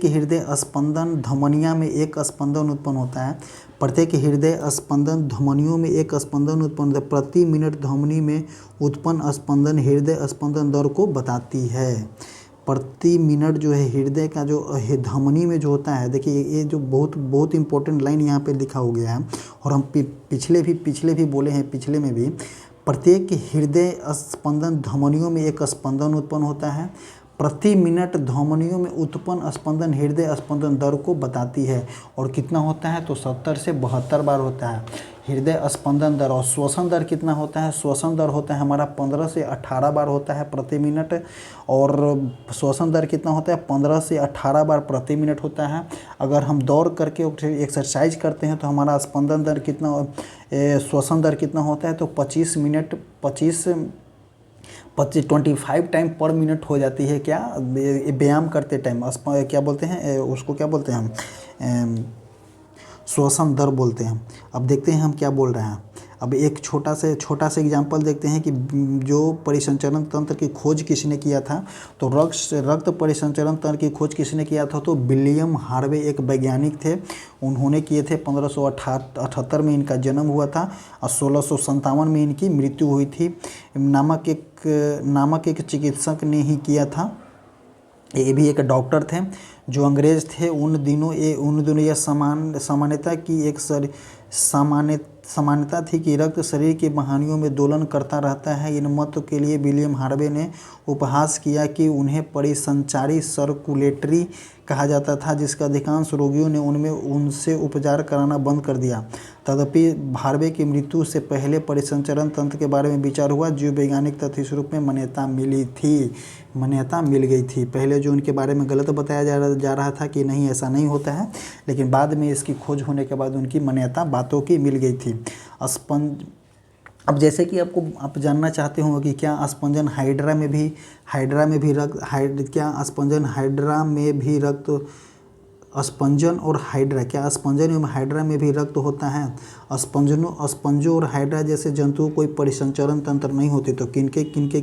हृदय स्पंदन धमनियों में एक स्पंदन उत्पन्न होता है। प्रत्येक हृदय स्पंदन धमनियों में एक स्पंदन उत्पन्न होता है। प्रति मिनट धमनी में उत्पन्न स्पंदन हृदय स्पंदन दर को बताती है। प्रति मिनट जो है हृदय का जो धमनी में जो होता है, देखिए ये जो बहुत इंपॉर्टेंट लाइन यहाँ पे लिखा हो गया है। और हम पिछले भी बोले हैं, पिछले में भी, प्रत्येक हृदय स्पंदन धमनियों में एक स्पंदन उत्पन्न होता है। प्रति मिनट धमनियों में उत्पन्न स्पंदन हृदय स्पंदन दर को बताती है। और कितना होता है, तो 70 से 72 बार होता है हृदय स्पंदन दर। और श्वसन दर कितना होता है, श्वसन दर होता है हमारा 15 से 18 बार होता है प्रति मिनट। और श्वसन दर कितना होता है, 15 से 18 बार प्रति मिनट होता है। अगर हम दौड़ करके एक्सरसाइज करते हैं तो हमारा स्पंदन दर कितना, श्वसन दर कितना होता है, तो 25 टाइम पर मिनट हो जाती है। क्या, व्यायाम करते टाइम क्या बोलते हैं उसको, क्या बोलते हैं हम, श्वसन दर बोलते हैं। अब देखते हैं हम क्या बोल रहे हैं। अब एक छोटा सा एग्जांपल देखते हैं कि जो परिसंचरण तंत्र की खोज किसने किया था। तो रक्त परिसंचरण तंत्र की खोज किसने किया था, तो विलियम हार्वे एक वैज्ञानिक थे। उन्होंने किए थे। 1578 में इनका जन्म हुआ था और 1657 में इनकी मृत्यु हुई थी। नामक एक चिकित्सक ने ही किया था। ये भी एक डॉक्टर थे जो अंग्रेज थे। उन दिनों यह सामान्यता की एक सामान्यता थी कि रक्त शरीर की वाहिनियों में दोलन करता रहता है। इन मत के लिए विलियम हार्वे ने उपहास किया कि उन्हें परिसंचारी सर्कुलेटरी कहा जाता था, जिसका अधिकांश रोगियों ने उनसे उपचार कराना बंद कर दिया। तदपि हार्वे की मृत्यु से पहले परिसंचरण तंत्र के बारे में विचार हुआ, जो वैज्ञानिक तथ्य स्वरूप में मान्यता मिल गई थी। पहले जो उनके बारे में गलत बताया जा रहा था कि नहीं ऐसा नहीं होता है, लेकिन बाद में इसकी खोज होने के बाद उनकी मान्यता बातों की मिल गई थी। अब जैसे कि आप जानना चाहते होंगे कि क्या स्पंजन हाइड्रा में भी रक्त स्पंजन और हाइड्रा, क्या स्पंजन एवं हाइड्रा में भी रक्त होता है। स्पंजों और हाइड्रा जैसे जंतुओं कोई परिसंचरण तंत्र नहीं होते। तो किन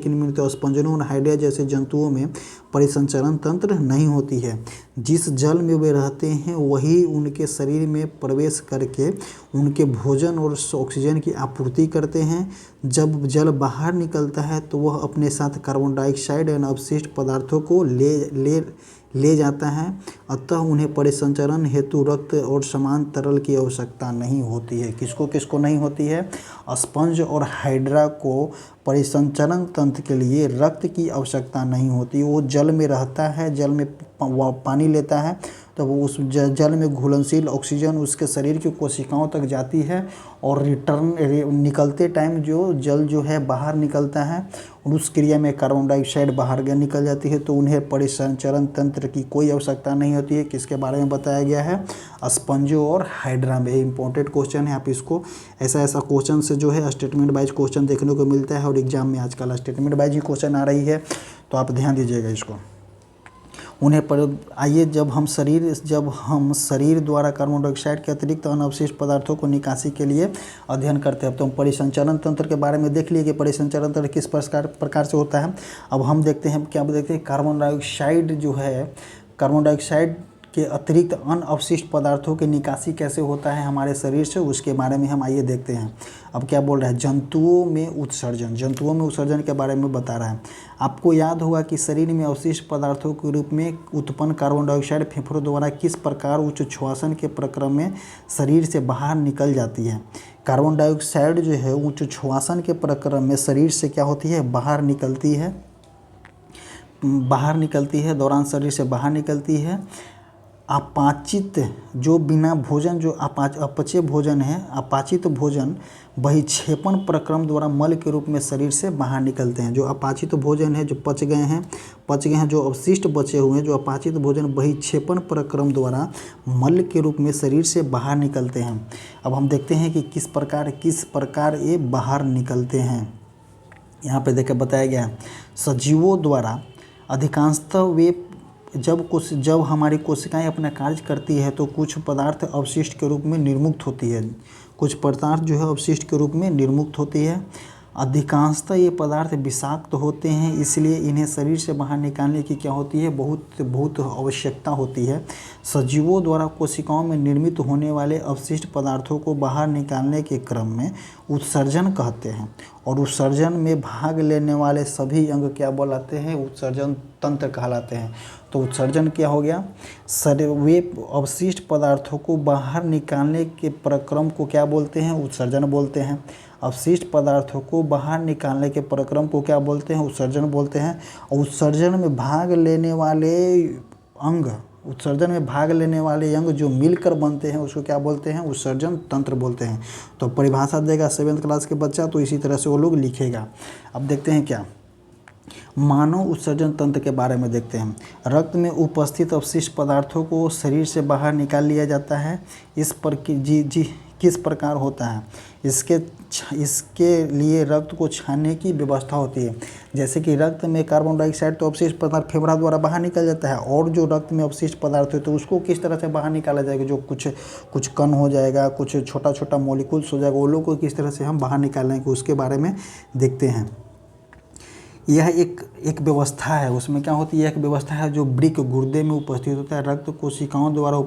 में तो स्पंजनों और हाइड्रा जैसे जंतुओं में परिसंचरण तंत्र नहीं होती है। जिस जल में वे रहते हैं वही उनके शरीर में प्रवेश करके उनके भोजन और ऑक्सीजन की आपूर्ति करते हैं। जब जल बाहर निकलता है तो वह अपने साथ कार्बन डाइऑक्साइड और अवशिष्ट पदार्थों को ले जाता है। अतः उन्हें परिसंचरण हेतु रक्त और समान तरल की आवश्यकता नहीं होती है। किसको नहीं होती है, स्पंज और हाइड्रा को परिसंचरण तंत्र के लिए रक्त की आवश्यकता नहीं होती। वो जल में रहता है, जल में पानी लेता है, तो वो उस जल में घुलनशील ऑक्सीजन उसके शरीर की कोशिकाओं तक जाती है और निकलते टाइम जो जल जो है बाहर निकलता है और उस क्रिया में कार्बन डाइऑक्साइड बाहर निकल जाती है। तो उन्हें परिसंचरण तंत्र की कोई आवश्यकता नहीं होती है। किसके बारे में बताया गया है, स्पंजों और हाइड्रा में। इंपॉर्टेंट क्वेश्चन है, आप इसको ऐसा क्वेश्चन से जो है स्टेटमेंट वाइज क्वेश्चन देखने को मिलता है और एग्जाम में आजकल स्टेटमेंट वाइज ही क्वेश्चन आ रही है, तो आप ध्यान दीजिएगा इसको। आइए जब हम शरीर द्वारा कार्बन डाइऑक्साइड के अतिरिक्त अनअवशिष्ट पदार्थों को निकासी के लिए अध्ययन करते हैं। तो हम परिसंचरण तंत्र के बारे में देख लिए कि परिसंचरण तंत्र किस प्रकार से होता है। अब हम देखते हैं कार्बन डाइऑक्साइड के अतिरिक्त अनअवशिष्ट पदार्थों की निकासी कैसे होता है हमारे शरीर से, उसके बारे में हम आइए देखते हैं। अब क्या बोल रहा है, जंतुओं में उत्सर्जन के बारे में बता रहा है। आपको याद होगा कि शरीर में अवशिष्ट पदार्थों के रूप में उत्पन्न कार्बन डाइऑक्साइड फेफड़ों द्वारा किस प्रकार उच्च श्वसन के प्रक्रम में शरीर से बाहर निकल जाती है। कार्बन डाइऑक्साइड जो है उच्च श्वसन के प्रक्रम में शरीर से क्या होती है, बाहर निकलती है, दौरान शरीर से बाहर निकलती है। अपाचित जो बिना भोजन जो अपचय भोजन है, अपाचित भोजन बहिक्षेपण प्रक्रम द्वारा मल के रूप में शरीर से बाहर निकलते हैं। जो अपाचित भोजन है, जो पच गए हैं, जो अवशिष्ट बचे हुए हैं, जो अपाचित भोजन बहिक्षेपण प्रक्रम द्वारा मल के रूप में शरीर से बाहर निकलते हैं। अब हम देखते हैं कि किस प्रकार ये बाहर निकलते हैं। यहाँ पे देखिए बताया गया है, सजीवों द्वारा अधिकांशतः वे जब हमारी कोशिकाएं अपना कार्य करती है तो कुछ पदार्थ अवशिष्ट के रूप में निर्मुक्त होती है। कुछ पदार्थ जो है अवशिष्ट के रूप में निर्मुक्त होती है। अधिकांशतः ये पदार्थ विषाक्त होते हैं, इसलिए इन्हें शरीर से बाहर निकालने की क्या होती है, बहुत आवश्यकता होती है। सजीवों द्वारा कोशिकाओं में निर्मित होने वाले अवशिष्ट पदार्थों को बाहर निकालने के क्रम में उत्सर्जन कहते हैं, और उत्सर्जन में भाग लेने वाले सभी अंग क्या बोलाते हैं, उत्सर्जन तंत्र कहलाते हैं। तो उत्सर्जन क्या हो गया, वे अवशिष्ट पदार्थों को बाहर निकालने के प्रक्रम को क्या बोलते हैं, उत्सर्जन बोलते हैं। अवशिष्ट पदार्थों को बाहर निकालने के प्रक्रम को क्या बोलते हैं, उत्सर्जन बोलते हैं। और उत्सर्जन में भाग लेने वाले अंग जो मिलकर बनते हैं उसको क्या बोलते हैं, उत्सर्जन तंत्र बोलते हैं। तो परिभाषा देगा 7th क्लास के बच्चा, तो इसी तरह से वो लोग लिखेगा। अब देखते हैं क्या मानव उत्सर्जन तंत्र के बारे में देखते हैं। रक्त में उपस्थित अवशिष्ट पदार्थों को शरीर से बाहर निकाल लिया जाता है। इस पर किस प्रकार होता है, इसके लिए रक्त को छानने की व्यवस्था होती है। जैसे कि रक्त में कार्बन डाइऑक्साइड तो अवशिष्ट पदार्थ फेफड़ा द्वारा बाहर निकल जाता है, और जो रक्त में अवशिष्ट पदार्थ है तो उसको किस तरह से बाहर निकाला जाएगा, जो कुछ कण हो जाएगा, कुछ छोटा छोटा मॉलिक्यूल्स हो जाएगा, वो लोग को किस तरह से हम बाहर निकालेंगे उसके बारे में देखते हैं। यह एक व्यवस्था है, उसमें क्या होती है, एक व्यवस्था है जो वृक्क गुर्दे में उपस्थित होता है। रक्त कोशिकाओं द्वारा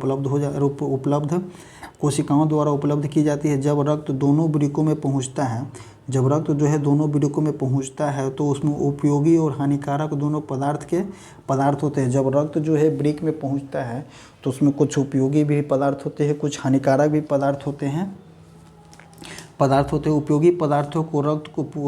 उपलब्ध की जाती है। जब रक्त दोनों वृक्कों में पहुंचता है, जब रक्त जो है दोनों वृक्कों में पहुंचता है तो उसमें उपयोगी और हानिकारक दोनों पदार्थ होते हैं। जब रक्त जो है वृक्क में पहुंचता है तो उसमें कुछ उपयोगी भी पदार्थ होते हैं, कुछ हानिकारक भी पदार्थ होते हैं। उपयोगी पदार्थों को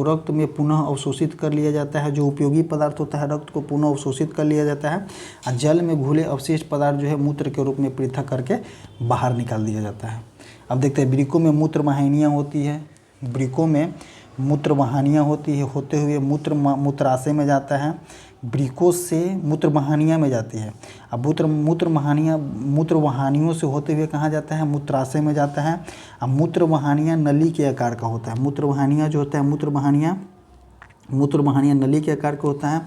रक्त में पुनः अवशोषित कर लिया जाता है। जो उपयोगी पदार्थ होता है रक्त को पुनः अवशोषित कर लिया जाता है, और जल में घुले अवशिष्ट पदार्थ जो है मूत्र के रूप में पृथक करके बाहर निकाल दिया जाता है। अब देखते हैं वृक्कों में मूत्रवाहिनियाँ होती है। वृक्कों में मूत्रवाहिनियाँ होती है, होते हुए मूत्राशय में जाता है। वृक्कों से मूत्रवाहिनियाँ में जाती है। अब मूत्रवाहिनियों से होते हुए कहाँ जाता है, मूत्राशय में जाता है। अब मूत्रवाहिनियाँ नली के आकार का होता है। मूत्रवाहिनियाँ जो होता है मूत्रवाहिनियाँ नली के आकार का होता है।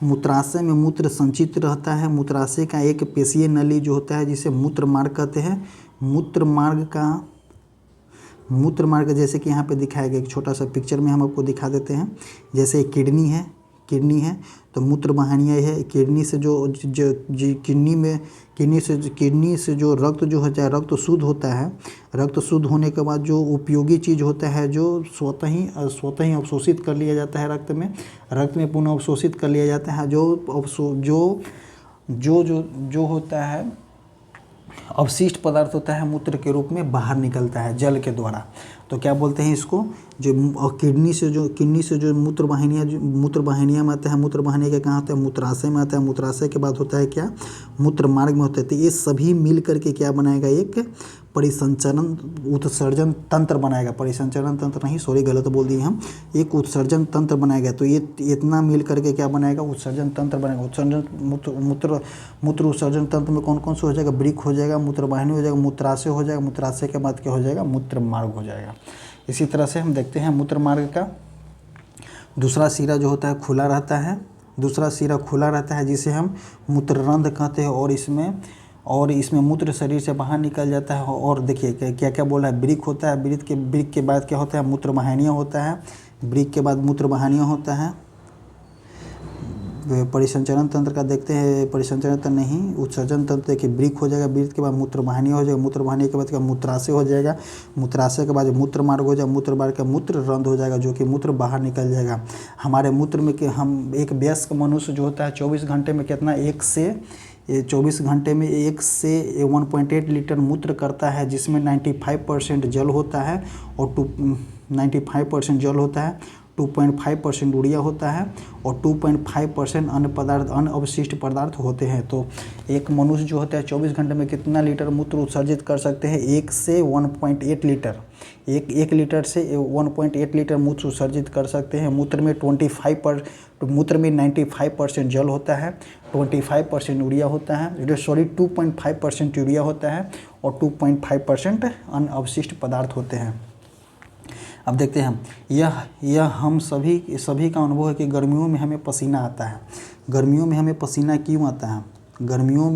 मूत्राशय में मूत्र संचित रहता है। मूत्राशय का एक पेशीय नली जो होता है जिसे मूत्रमार्ग कहते हैं। मूत्रमार्ग जैसे कि यहाँ पे दिखाया गया, एक छोटा सा पिक्चर में हम आपको दिखा देते हैं। जैसे किडनी है तो मूत्रवाहिनियाँ है। किडनी से जो रक्त जो होता है, रक्त शुद्ध होता है। रक्त शुद्ध होने के बाद जो उपयोगी चीज़ होता है जो स्वतः ही अवशोषित कर लिया जाता है, रक्त में पुनः अवशोषित कर लिया जाता है। जो होता है अवशिष्ट पदार्थ होता है मूत्र के रूप में बाहर निकलता है जल के द्वारा। तो क्या बोलते हैं इसको, जो किडनी से जो मूत्रवाहिनियाँ में आता है। मूत्रवाहिनी के कहाँ होता है, मूत्राशय में आता है। मूत्राशय के बाद होता है क्या, मूत्रमार्ग में होता है। तो ये सभी मिल करके क्या बनाएगा, एक उत्सर्जन तंत्र बनाएगा। परिसंचरण तंत्र नहीं, सॉरी गलत बोल दिए हम, एक उत्सर्जन तंत्र बनाएगा। तो ये इतना मिल करके क्या बनाएगा, उत्सर्जन तंत्र बनाएगा। उत्सर्जन मूत्र उत्सर्जन तंत्र में कौन कौन से हो जाएगा, वृक्क हो जाएगा, मूत्रवाहिनी हो जाएगा, मूत्राशय हो जाएगा। मूत्राशय के बाद क्या हो जाएगा, मूत्रमार्ग हो जाएगा। इसी तरह से हम देखते हैं मूत्रमार्ग का दूसरा सिरा जो होता है खुला रहता है, जिसे हम मूत्ररंध्र कहते हैं। और इसमें मूत्र शरीर से बाहर निकल जाता है। और देखिए क्या क्या बोला है, वृक्क होता है। वृक्क के बाद क्या होता है, मूत्रवाहिनियाँ होता है। वृक्क के बाद मूत्रवाहिनियाँ होता है। परिसंचरण तंत्र का देखते हैं, परिसंचरण तंत्र नहीं, उत्सर्जन तंत्र। देखिए वृक्क हो जाएगा, वृक्क के बाद मूत्रवाहिनियाँ हो जाएगा, मूत्रवाहिनी के बाद क्या मूत्राशय हो जाएगा, मूत्राशय के बाद मूत्रमार्ग हो जाएगा, मूत्रमार्ग का मूत्ररंध्र हो जाएगा, जो कि मूत्र बाहर निकल जाएगा। हमारे मूत्र में कि हम एक वयस्क मनुष्य जो होता है 24 घंटे में कितना 1 से 1.8 लीटर मूत्र करता है, जिसमें 95% जल होता है और 95% जल होता है। 2.5% यूरिया होता है और 2.5% अन्य अवशिष्ट पदार्थ होते हैं। तो एक मनुष्य जो होता है 24 घंटे में कितना लीटर मूत्र उत्सर्जित कर सकते हैं? 1 से 1.8 लीटर। एक लीटर से 1.8 लीटर मूत्र उत्सर्जित कर सकते हैं। मूत्र में 95% जल होता है, 25% यूरिया होता है, 2.5% यूरिया होता है और 2.5% अन्य अवशिष्ट पदार्थ होते हैं। अब देखते हैं यह हम सभी का अनुभव है कि गर्मियों में हमें पसीना आता है। गर्मियों में हमें पसीना क्यों आता है? गर्मियों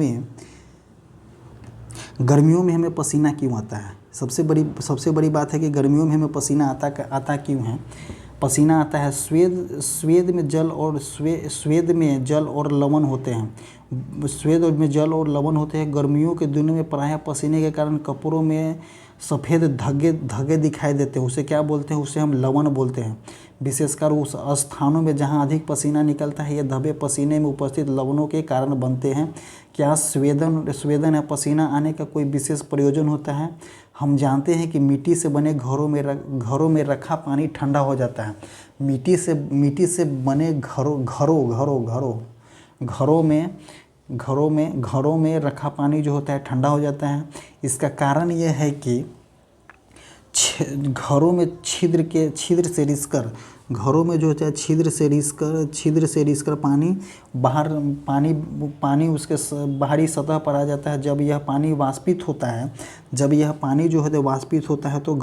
में हमें पसीना क्यों आता है? सबसे बड़ी बात है कि गर्मियों में हमें पसीना आता क्यों है? पसीना आता है स्वेद में जल और लवण होते हैं। स्वेद में जल और लवण होते हैं। गर्मियों के दिनों में प्रायः पसीने के कारण कपड़ों में सफ़ेद धागे दिखाई देते हैं। उसे क्या बोलते हैं? उसे हम लवण बोलते हैं। विशेषकर उस स्थानों में जहां अधिक पसीना निकलता है, ये धब्बे पसीने में उपस्थित लवणों के कारण बनते हैं। क्या स्वेदन या पसीना आने का कोई विशेष प्रयोजन होता है? हम जानते हैं कि मिट्टी से बने घरों में रखा पानी ठंडा हो जाता है। मिट्टी से बने घरों में रखा पानी जो होता है ठंडा हो जाता है। इसका कारण यह है कि घरों में छिद्र से रिसकर घरों में जो होता है छिद्र से रिसकर पानी उसके बाहरी सतह पर आ जाता है। जब यह पानी वाष्पित होता है तो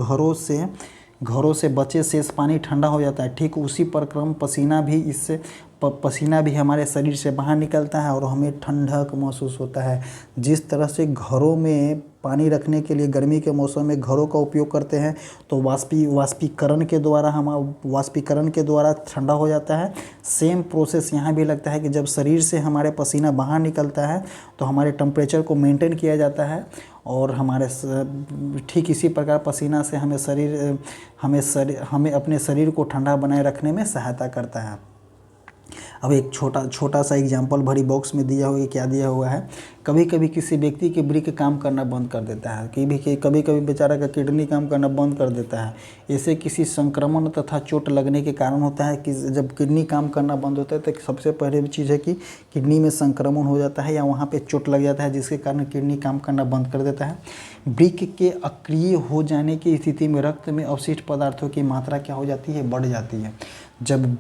घरों से बचे शेष पानी ठंडा हो जाता है। ठीक उसी प्रक्रम पसीना भी हमारे शरीर से बाहर निकलता है और हमें ठंडक महसूस होता है। जिस तरह से घरों में पानी रखने के लिए गर्मी के मौसम में घरों का उपयोग करते हैं तो वाष्पीकरण के द्वारा ठंडा हो जाता है। सेम प्रोसेस यहाँ भी लगता है कि जब शरीर से हमारे पसीना बाहर निकलता है तो हमारे टेम्परेचर को मेंटेन किया जाता है और ठीक इसी प्रकार पसीना से हमें अपने शरीर को ठंडा बनाए रखने में सहायता करता है। अब एक छोटा सा एग्जाम्पल भरी बॉक्स में दिया हुआ क्या दिया हुआ है? कभी कभी किसी व्यक्ति की वृक्क काम करना बंद कर देता है। कभी कभी बेचारा का किडनी काम करना बंद कर देता है। ऐसे किसी संक्रमण तथा चोट लगने के कारण होता है कि जब किडनी काम करना बंद होता है तो सबसे पहले चीज़ है कि किडनी में संक्रमण हो जाता है या वहाँ पे चोट लग जाता है, जिसके कारण किडनी काम करना बंद कर देता है। वृक्क के अक्रिय हो जाने की स्थिति में रक्त में अवशिष्ट पदार्थों की मात्रा क्या हो जाती है? बढ़ जाती है। जब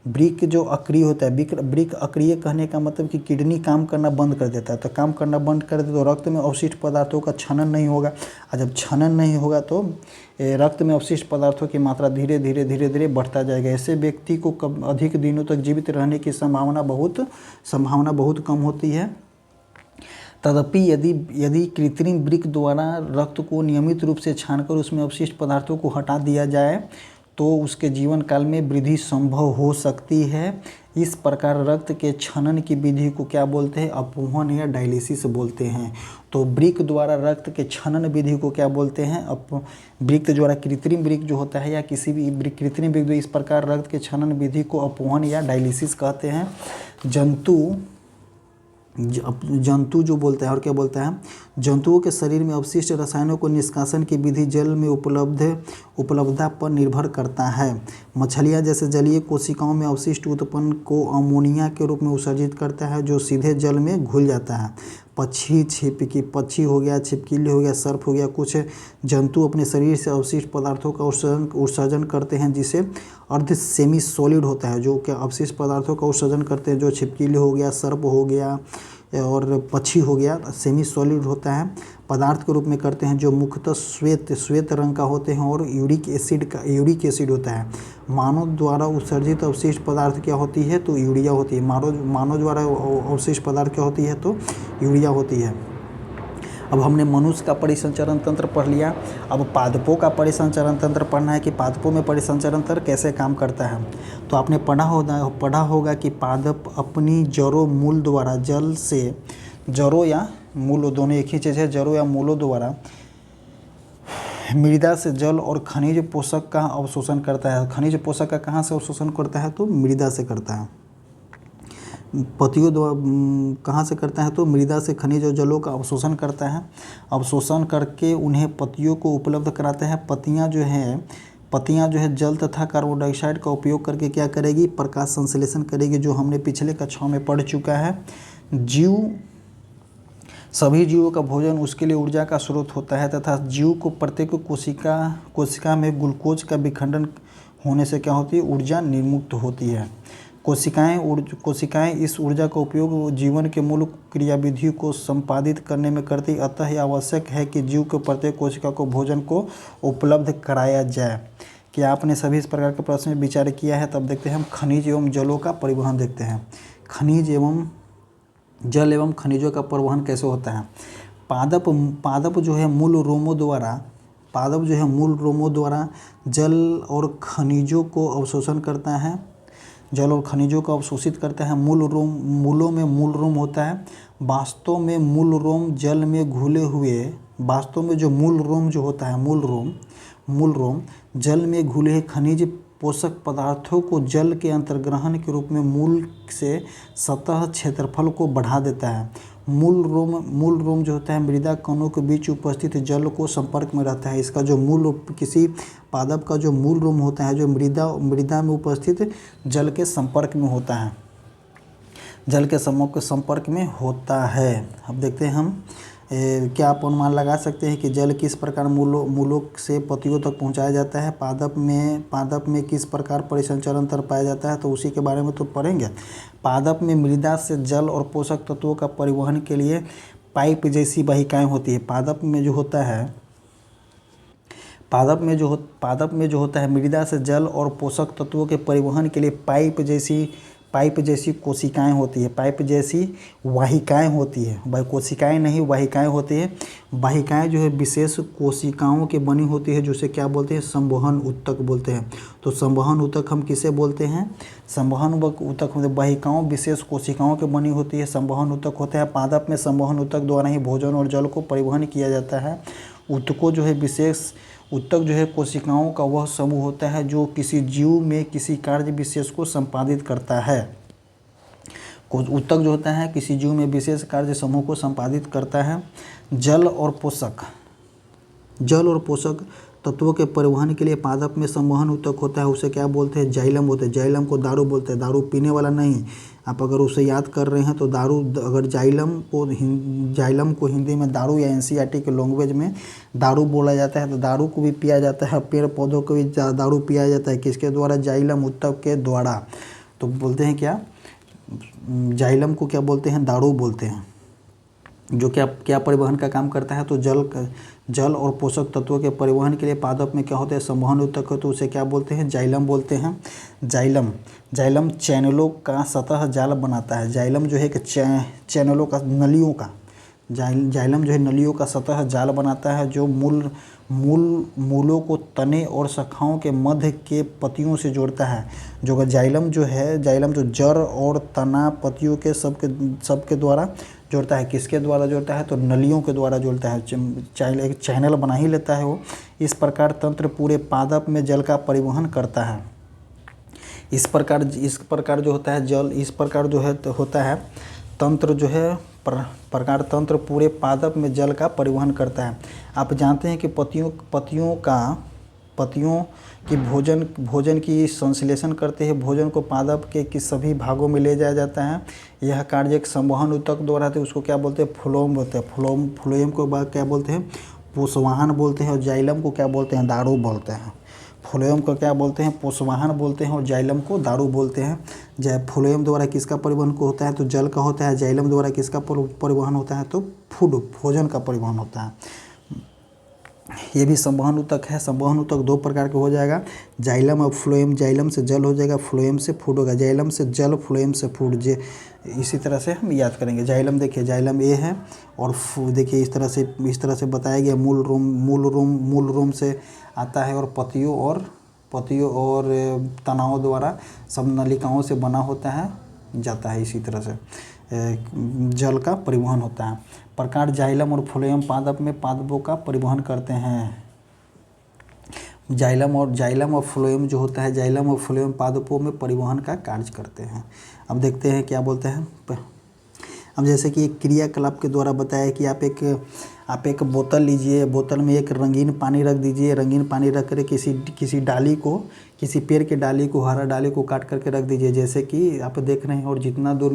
वृक्क जो अक्रिय होता है, वृक्क अक्रिय कहने का मतलब कि किडनी काम करना बंद कर देता है। तो काम करना बंद कर दे तो रक्त में अवशिष्ट पदार्थों का क्षनन नहीं होगा, और जब क्षनन नहीं होगा तो रक्त में अवशिष्ट पदार्थों की मात्रा धीरे धीरे बढ़ता जाएगा। ऐसे व्यक्ति को अधिक दिनों तक जीवित रहने की संभावना बहुत कम होती है। तदपि यदि कृत्रिम वृक्क द्वारा रक्त को नियमित रूप से छानकर उसमें अवशिष्ट पदार्थों को हटा दिया जाए तो उसके जीवन काल में वृद्धि संभव हो सकती है। इस प्रकार रक्त के छनन की विधि को क्या बोलते हैं? अपवहन या डायलिसिस बोलते हैं। तो वृक्क द्वारा रक्त के छनन विधि को क्या बोलते हैं? वृक्क द्वारा कृत्रिम वृक्क जो होता है या किसी भी कृत्रिम वृक्क, इस प्रकार रक्त के छनन विधि को अपवहन या डायलिसिस कहते हैं। जंतु जो बोलता है और क्या बोलता है? जंतुओं के शरीर में अवशिष्ट रसायनों को निष्कासन की विधि जल में उपलब्धता पर निर्भर करता है। मछलियां जैसे जलीय कोशिकाओं में अवशिष्ट उत्पन्न को अमोनिया के रूप में उत्सर्जित करता है जो सीधे जल में घुल जाता है। पक्षी हो गया, छिपकली हो गया, सर्प हो गया, कुछ जंतु अपने शरीर से अवशिष्ट पदार्थों का उत्सर्जन करते हैं जिसे अर्ध सेमी सॉलिड होता है। जो क्या अवशिष्ट पदार्थों का उत्सर्जन करते हैं, जो छिपकली हो गया, सर्प हो गया और पक्षी हो गया, सेमी सॉलिड होता है, पदार्थ के रूप में करते हैं जो मुख्यतः श्वेत रंग का होते हैं और यूरिक एसिड होता है। मानव द्वारा उत्सर्जित अवशिष्ट पदार्थ क्या होती है? तो यूरिया होती है। मानव द्वारा अवशिष्ट पदार्थ क्या होती है? तो यूरिया होती है। अब हमने मनुष्य का परिसंचरण तंत्र पढ़ लिया। अब पादपों का परिसंचरण तंत्र पढ़ना है कि पादपों में परिसंचरण तंत्र कैसे काम करता है। तो आपने पढ़ा होगा कि पादप अपनी जड़ों मूल द्वारा जल से, जड़ों या मूलों दोनों एक ही चीज़ है, जड़ों या मूलों द्वारा मृदा से जल और खनिज पोषक का अवशोषण करता है। खनिज पोषक का कहाँ से अवशोषण करता है? तो मृदा से करता है। पत्तियों द्वारा कहाँ से करता है? तो मृदा से खनिज और जलों का अवशोषण करता है। अवशोषण करके उन्हें पत्तियों को उपलब्ध कराता है। पत्तियाँ जो हैं पत्तियां जो है जल तथा कार्बन डाइऑक्साइड का उपयोग करके क्या करेगी, प्रकाश संश्लेषण करेगी, जो हमने पिछले कक्षाओं में पढ़ चुका है। सभी जीवों का भोजन उसके लिए ऊर्जा का स्रोत होता है तथा जीव को प्रत्येक कोशिका में ग्लूकोज का विखंडन होने से क्या होती है, ऊर्जा निर्मुक्त होती है। कोशिकाएं इस ऊर्जा का उपयोग जीवन के मूल क्रियाविधियों को संपादित करने में करती, अतः यह आवश्यक है कि जीव के प्रत्येक कोशिका को भोजन को उपलब्ध कराया जाए। क्या आपने सभी इस प्रकार के प्रश्न में विचार किया है? तब देखते हैं हम खनिज एवं जलों का परिवहन देखते हैं। खनिज एवं जल एवं खनिजों का परिवहन कैसे होता है। पादप जो है मूल रोमों द्वारा जल और खनिजों को अवशोषण करता है, जल और खनिजों को अवशोषित करता है। मूलों में मूल रोम होता है। वास्तव में मूल रोम जल में घुले हुए, वास्तव में जो मूल रोम जो होता है, मूल रोम जल में घुले खनिज पोषक पदार्थों को जल के अंतर्ग्रहण के रूप में मूल से सतह क्षेत्रफल को बढ़ा देता है। मूल रोम जो होता है मृदा कणों के बीच उपस्थित जल को संपर्क में रहता है। इसका जो किसी पादप का जो मूल रोम होता है, जो मृदा में उपस्थित जल के संपर्क में होता है, जल के संपर्क में होता है। अब देखते हैं हम क्या आप अनुमान लगा सकते हैं कि जल किस प्रकार मूलों से पत्तियों तक पहुंचाया जाता है। पादप में किस प्रकार परिसंचरण तंत्र पाया जाता है, तो उसी के बारे में तो पढ़ेंगे। पादप में मृदा से जल और पोषक तत्वों का परिवहन के लिए पाइप जैसी वाहिकाएं होती है। पादप में जो होता है मृदा से जल और पोषक तत्वों के परिवहन के लिए पाइप जैसी कोशिकाएं होती है, पाइप जैसी वाहिकाएं होती है। भाई कोशिकाएं नहीं, वाहिकाएं होती है। वाहिकाएं जो है विशेष कोशिकाओं की बनी होती है, जिसे क्या बोलते हैं, संवहन ऊतक बोलते हैं। तो संवहन ऊतक हम किसे बोलते हैं, संवहन ऊतक मतलब वाहिकाओं विशेष कोशिकाओं की बनी होती है, संवहन ऊतक होता है। पादप में संवहन ऊतक द्वारा ही भोजन और जल को परिवहन किया जाता है। ऊतकों जो है विशेष ऊतक जो है कोशिकाओं का वह समूह होता है जो किसी जीव में किसी कार्य विशेष को संपादित करता है। ऊतक जो होता है किसी जीव में विशेष कार्य समूह को संपादित करता है। जल और पोषक तत्वों के परिवहन के लिए पादप में संवहन ऊतक होता है, उसे क्या बोलते हैं, जाइलम बोलते हैं। जाइलम को दारू बोलते हैं, दारू पीने वाला नहीं। आप अगर उसे याद कर रहे हैं तो दारू, अगर जाइलम को हिंदी में दारू या एनसीईआरटी के लैंग्वेज में दारू बोला जाता है, तो दारू को भी पिया जाता है, पेड़ पौधों को भी दारू पिया जाता है। किसके द्वारा, जाइलम ऊतक के द्वारा। तो बोलते हैं क्या, जाइलम को क्या बोलते हैं, दारू बोलते हैं, जो क्या परिवहन का काम करता है। तो जल और पोषक तत्वों के परिवहन के लिए पादप में क्या होता है, संवहन ऊतक हो, तो उसे क्या बोलते हैं, जाइलम बोलते हैं। जाइलम चैनलों का सतह जाल बनाता है। जाइलम जो है कि चैनलों का, नलियों का, जाइलम जो है नलियों का सतह जाल बनाता है, जो मूलों को तने और शाखाओं के मध्य के पत्तियों से जोड़ता है। जो जाइलम जो जड़ और तना पत्तियों के सबके द्वारा जोड़ता है। किसके द्वारा जोड़ता है, तो नलियों के द्वारा जोड़ता है। एक चैनल बना ही लेता है वो। इस प्रकार तंत्र पूरे पादप में जल का परिवहन करता है। इस प्रकार जो होता है जल, इस प्रकार जो है होता है तंत्र जो है प्रकार तंत्र पूरे पादप में जल का परिवहन करता है। आप जानते हैं कि पत्तियों की भोजन की संश्लेषण करते हैं। भोजन को पादप के सभी भागों में ले जाया जाता है। यह कार्य एक संवहन ऊतक द्वारा है, उसको क्या बोलते हैं, फ्लोएम बोलते हैं। फ्लोएम को क्या बोलते हैं, पोषवाहन बोलते हैं। और जाइलम को क्या बोलते हैं, दारू बोलते हैं। फ्लोएम को क्या बोलते हैं, पोषवाहन बोलते हैं, और जाइलम को दारू बोलते हैं। फ्लोएम द्वारा किसका परिवहन को होता है, तो जल का होता है। जाइलम द्वारा किसका परिवहन होता है, तो भोजन का परिवहन होता है। ये भी संवहन ऊतक है। संवहन ऊतक दो प्रकार के हो जाएगा, जाइलम और फ्लोएम। जाइलम से जल हो जाएगा, फ्लोएम से फूड होगा। जाइलम से जल, फ्लोएम से फूड। इसी तरह से हम याद करेंगे। जाइलम देखिए, जाइलम ए है, और देखिए इस तरह से बताया गया। मूल रोम से आता है, और पत्तियों और तनाओं द्वारा सब नलिकाओं से बना होता है, जाता है। इसी तरह से जल का परिवहन होता है। प्रकार जाइलम और फ्लोएम पादप में पादपों का परिवहन करते हैं। जाइलम और फ्लोएम जो होता है, जाइलम और फ्लोएम पादपों में परिवहन का कार्य करते हैं। अब देखते हैं क्या बोलते हैं। अब जैसे कि एक क्रियाकलाप के द्वारा बताया कि आप एक बोतल लीजिए, बोतल में एक रंगीन पानी रख दीजिए, रंगीन पानी रख कर किसी डाली को, किसी पेड़ के डाली को, हरा डाली को काट करके रख दीजिए, जैसे कि आप देख रहे हैं, और जितना दूर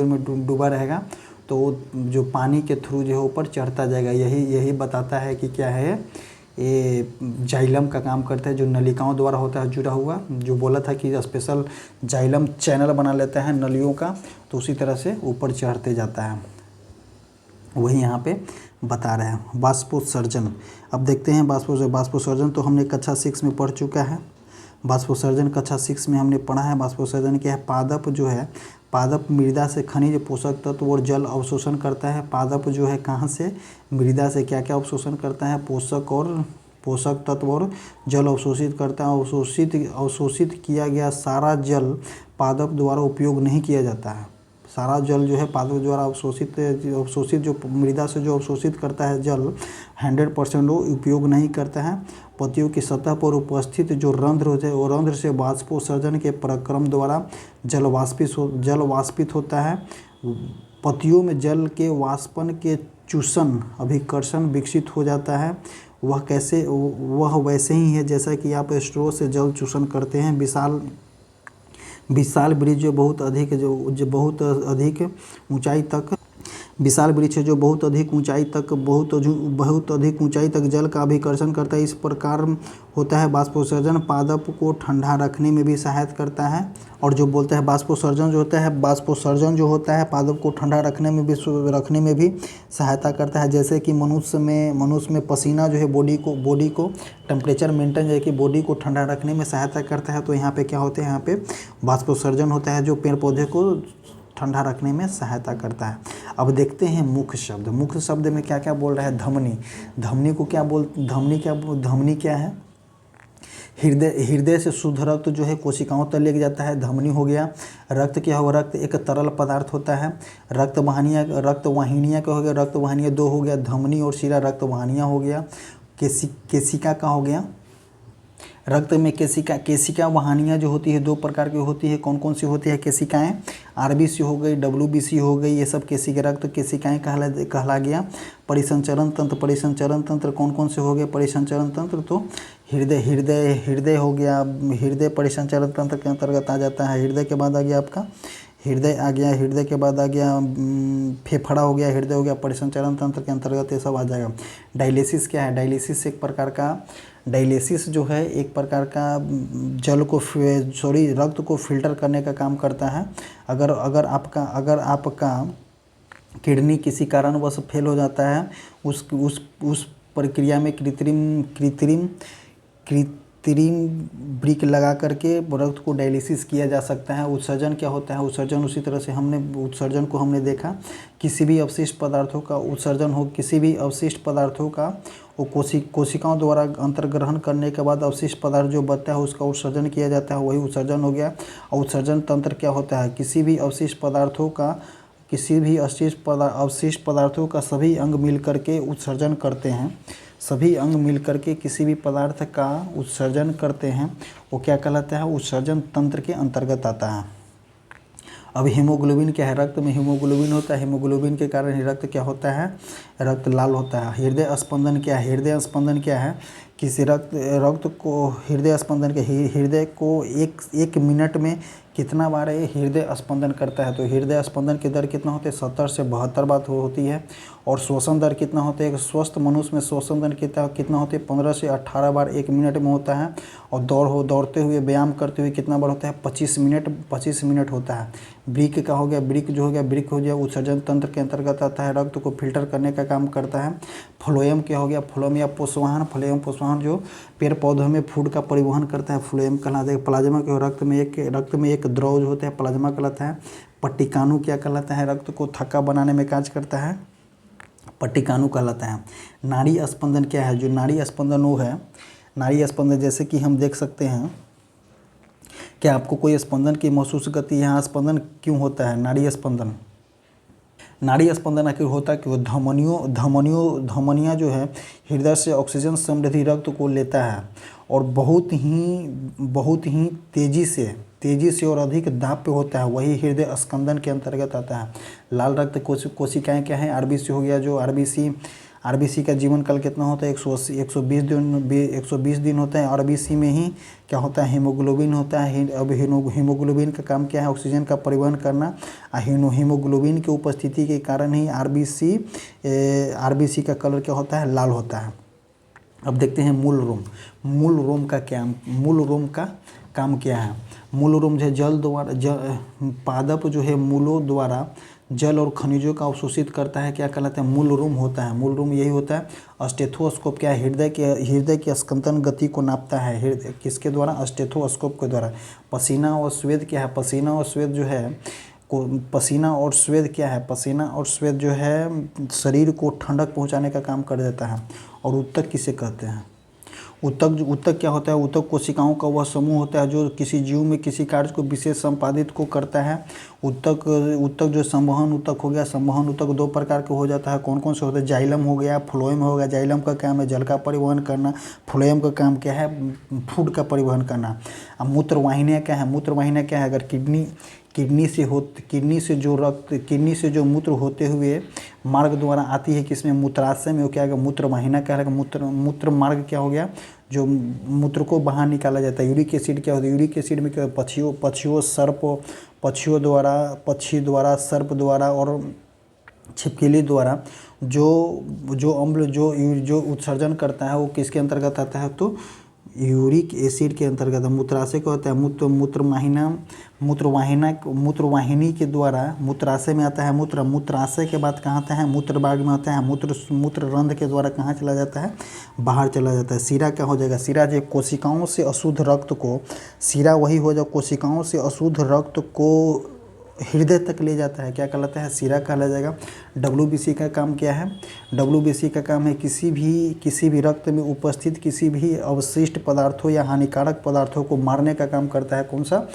में डूबा रहेगा तो जो पानी के थ्रू जो है ऊपर चढ़ता जाएगा। यही बताता है कि क्या है, ये जाइलम का काम करता है, जो नलिकाओं द्वारा होता है जुड़ा हुआ। जो बोला था कि स्पेशल जाइलम चैनल बना लेता है नलियों का, तो उसी तरह से ऊपर चढ़ते जाता है, वही यहाँ पे बता रहे हैं। बाष्पोत्सर्जन, अब देखते हैं बाष्पोत्सर्जन तो हमने कक्षा 6 में पढ़ चुका है। बाष्पोत्सर्जन कक्षा 6 में हमने पढ़ा है। बाष्पोत्सर्जन क्या है? पादप जो है, पादप मृदा से खनिज, पोषक तत्व और जल अवशोषण करता है। पादप जो है कहाँ से? मृदा से क्या क्या अवशोषण करता है? पोषक तत्व और जल अवशोषित करता है। अवशोषित किया गया सारा जल पादप द्वारा उपयोग नहीं किया जाता है। सारा जल जो है पादप द्वारा अवशोषित जो मृदा से जो अवशोषित करता है जल 100% वो उपयोग नहीं करता है। पत्तियों की सतह पर उपस्थित जो रंध्र होते हैं, वो रंध्र से बाष्पोत्सर्जन के प्रक्रम द्वारा जल वाष्पित होता है। पत्तियों में जल के वाष्पन के चूषण अभिकर्षण विकसित हो जाता है। वह वैसे ही है जैसा कि आप स्ट्रो से जल चूषण करते हैं। विशाल वृक्ष जो बहुत अधिक ऊंचाई तक विशाल वृक्ष जो बहुत अधिक ऊंचाई तक जल का अभिकर्षण करता है। इस प्रकार होता है बाष्पोत्सर्जन। पादप को ठंडा रखने में भी सहायता करता है। और जो बोलते हैं बाष्पोत्सर्जन जो होता है पादप को ठंडा रखने में भी सहायता करता है। जैसे कि मनुष्य में पसीना जो है बॉडी को टेम्परेचर मेंटेन, जो कि बॉडी को ठंडा रखने में सहायता करता है। तो यहाँ पे क्या होते हैं? यहाँ पे बाष्पोत्सर्जन होता है जो पेड़ पौधे को ठंडा रखने में सहायता करता है। अब देखते हैं मुख्य शब्द में क्या क्या बोल रहा है। धमनी क्या है? हृदय से शुद्ध रक्त जो है कोशिकाओं तक ले जाता है, धमनी हो गया। रक्त क्या होगा? रक्त एक तरल पदार्थ होता है। रक्तवाहिनियाँ क्या हो गया? रक्तवाहिनियाँ 2 हो गया, धमनी और शिरा रक्तवाहिनियाँ हो गया। केशिका का हो गया। रक्त में केशिका वाहिनियाँ जो होती है 2 प्रकार की होती है। कौन कौन सी होती है केशिकाएँ? आरबीसी हो गई, डब्ल्यूबीसी हो गई, ये सब रक्त केशिकाएँ कहला गया। परिसंचरण तंत्र कौन कौन से हो गए? परिसंचरण तंत्र तो हृदय हो गया। हृदय परिसंचरण तंत्र के अंतर्गत आ जाता है। हृदय के बाद आ गया आपका हृदय के बाद आ गया फेफड़ा हो गया, हृदय हो गया, परिसंचरण तंत्र के अंतर्गत ये सब आ जाएगा। डायलिसिस क्या है? डायलिसिस जो है एक प्रकार का रक्त को फिल्टर करने का काम करता है। अगर आपका किडनी किसी कारणवश फेल हो जाता है, उस प्रक्रिया में कृत्रिम ब्रिक लगा करके रक्त को डायलिसिस किया जा सकता है। उत्सर्जन क्या होता है? उत्सर्जन उसी तरह से हमने देखा, किसी भी अवशिष्ट पदार्थों का उत्सर्जन हो, वो कोशिकाओं द्वारा अंतर्ग्रहण करने के बाद अवशिष्ट पदार्थ जो बचता है उसका उत्सर्जन किया जाता है, वही उत्सर्जन हो गया। और उत्सर्जन तंत्र क्या होता है? किसी भी अवशिष्ट पदार्थों का सभी अंग मिल करके उत्सर्जन करते हैं। सभी अंग मिल करके किसी भी पदार्थ का उत्सर्जन करते हैं, वो क्या कहलाता है? उत्सर्जन तंत्र के अंतर्गत आता है। अब हीमोग्लोबिन क्या है? रक्त में हीमोग्लोबिन होता है। हीमोग्लोबिन के कारण ही रक्त क्या होता है? रक्त लाल होता है। हृदय स्पंदन क्या है? किसी हृदय को एक मिनट में कितना बार हृदय स्पंदन करता है? तो हृदय स्पंदन की दर कितना होती है? 70 से 72 बार होती है। और श्वसन दर कितना होता है? एक स्वस्थ मनुष्य में श्वसन दर कितना होती है? 15 से 18 बार 1 मिनट में होता है। और दौड़ते हुए व्यायाम करते हुए कितना बार होता है? 25 मिनट होता है। ब्रिक का हो गया, ब्रिक हो गया उत्सर्जन तंत्र के अंतर्गत आता है, रक्त को फिल्टर करने का काम करता है। फ्लोएम क्या हो गया? फ्लोएम या पोषवाहन जो पेड़ पौधों में फूड का परिवहन करता है, फ्लोएम कहलाता है। प्लाज्मा के रक्त में एक द्रव जो होता है प्लाज्मा कहलाता है। पट्टिकाणु क्या कहलाता है? रक्त को थक्का बनाने में कार्य करता है, पट्टिकाणु कहलाता है। नाड़ी स्पंदन क्या है? जो नाड़ी स्पंदन वो है, नाड़ी स्पंदन जैसे कि हम देख सकते हैं, क्या आपको कोई स्पंदन की महसूस गति? यहाँ स्पंदन क्यों होता है? नाड़ी स्पंदन आखिर होता क्यों? धमनियाँ जो है हृदय से ऑक्सीजन समृद्धि रक्त को लेता है और बहुत ही तेजी से और अधिक दाब पे होता है, वही हृदय स्पंदन के अंतर्गत आता है। लाल रक्त कोशिकाएं क्या है? आरबीसी हो गया। जो आरबीसी का जीवन काल कितना होता है? 120 दिन होता है। आरबीसी में ही क्या होता है? हीमोग्लोबिन होता है। अब हीमोग्लोबिन का काम क्या है? ऑक्सीजन का परिवहन करना। हीमोग्लोबिन की उपस्थिति के कारण ही आरबीसी का कलर क्या होता है? लाल होता है। अब देखते हैं मूल रोम का काम क्या है? मूल रोम जो है जल द्वारा पादप जो है मूलों द्वारा जल और खनिजों का अवशोषित करता है। क्या कहलाता है? मूल रोम होता है। मूल रोम यही होता है। स्टेथोस्कोप क्या है? हृदय की स्पंदन गति को नापता है। किसके द्वारा? स्टेथोस्कोप के द्वारा। पसीना और स्वेद क्या है? पसीना और स्वेद जो है शरीर को ठंडक पहुंचाने का काम कर देता है। और ऊतक किसे कहते हैं? ऊतक क्या होता है? ऊतक कोशिकाओं का वह समूह होता है जो किसी जीव में किसी कार्य को विशेष संपादित को करता है। ऊतक जो संवहन ऊतक हो गया। संवहन ऊतक दो प्रकार के हो जाता है। कौन कौन से होते हैं? जाइलम हो गया, फ्लोएम हो गया। जाइलम का काम है जल का परिवहन करना। फ्लोएम का काम क्या है? फूड का परिवहन करना। अब मूत्रवाहिनियाँ क्या है? मूत्रवाहिनियाँ क्या है? अगर किडनी से जो मूत्र होते हुए मार्ग द्वारा आती है किसमें? मूत्राशय में। वो क्या है? मूत्रवाहिनी कहलाएगा। मूत्र मार्ग क्या हो गया? जो मूत्र को बाहर निकाला जाता है। यूरिक एसिड क्या होता है? यूरिक एसिड में क्या? पक्षी द्वारा सर्प द्वारा और छिपकली द्वारा जो अम्ल जो उत्सर्जन करता है वो किसके अंतर्गत आता है? तो यूरिक एसिड के अंतर्गत। मूत्राशय को होता है मूत्रवाहिनी के द्वारा मूत्राशय में आता है। मूत्राशय के बाद कहाँ आता है? मूत्रमार्ग में आता है। मूत्र रंध्र के द्वारा कहाँ चला जाता है? बाहर चला जाता है। सीरा क्या हो जाएगा? सीरा जो कोशिकाओं से अशुद्ध रक्त को, सीरा वही हो जाए कोशिकाओं से अशुद्ध रक्त को हृदय तक ले जाता है। क्या कहलाता है? सीरा कहला जाएगा। डब्ल्यूबीसी का काम क्या है? डब्ल्यूबीसी का काम है किसी भी रक्त में उपस्थित किसी भी अवशिष्ट पदार्थों या हानिकारक पदार्थों को मारने का काम करता है। कौन सा?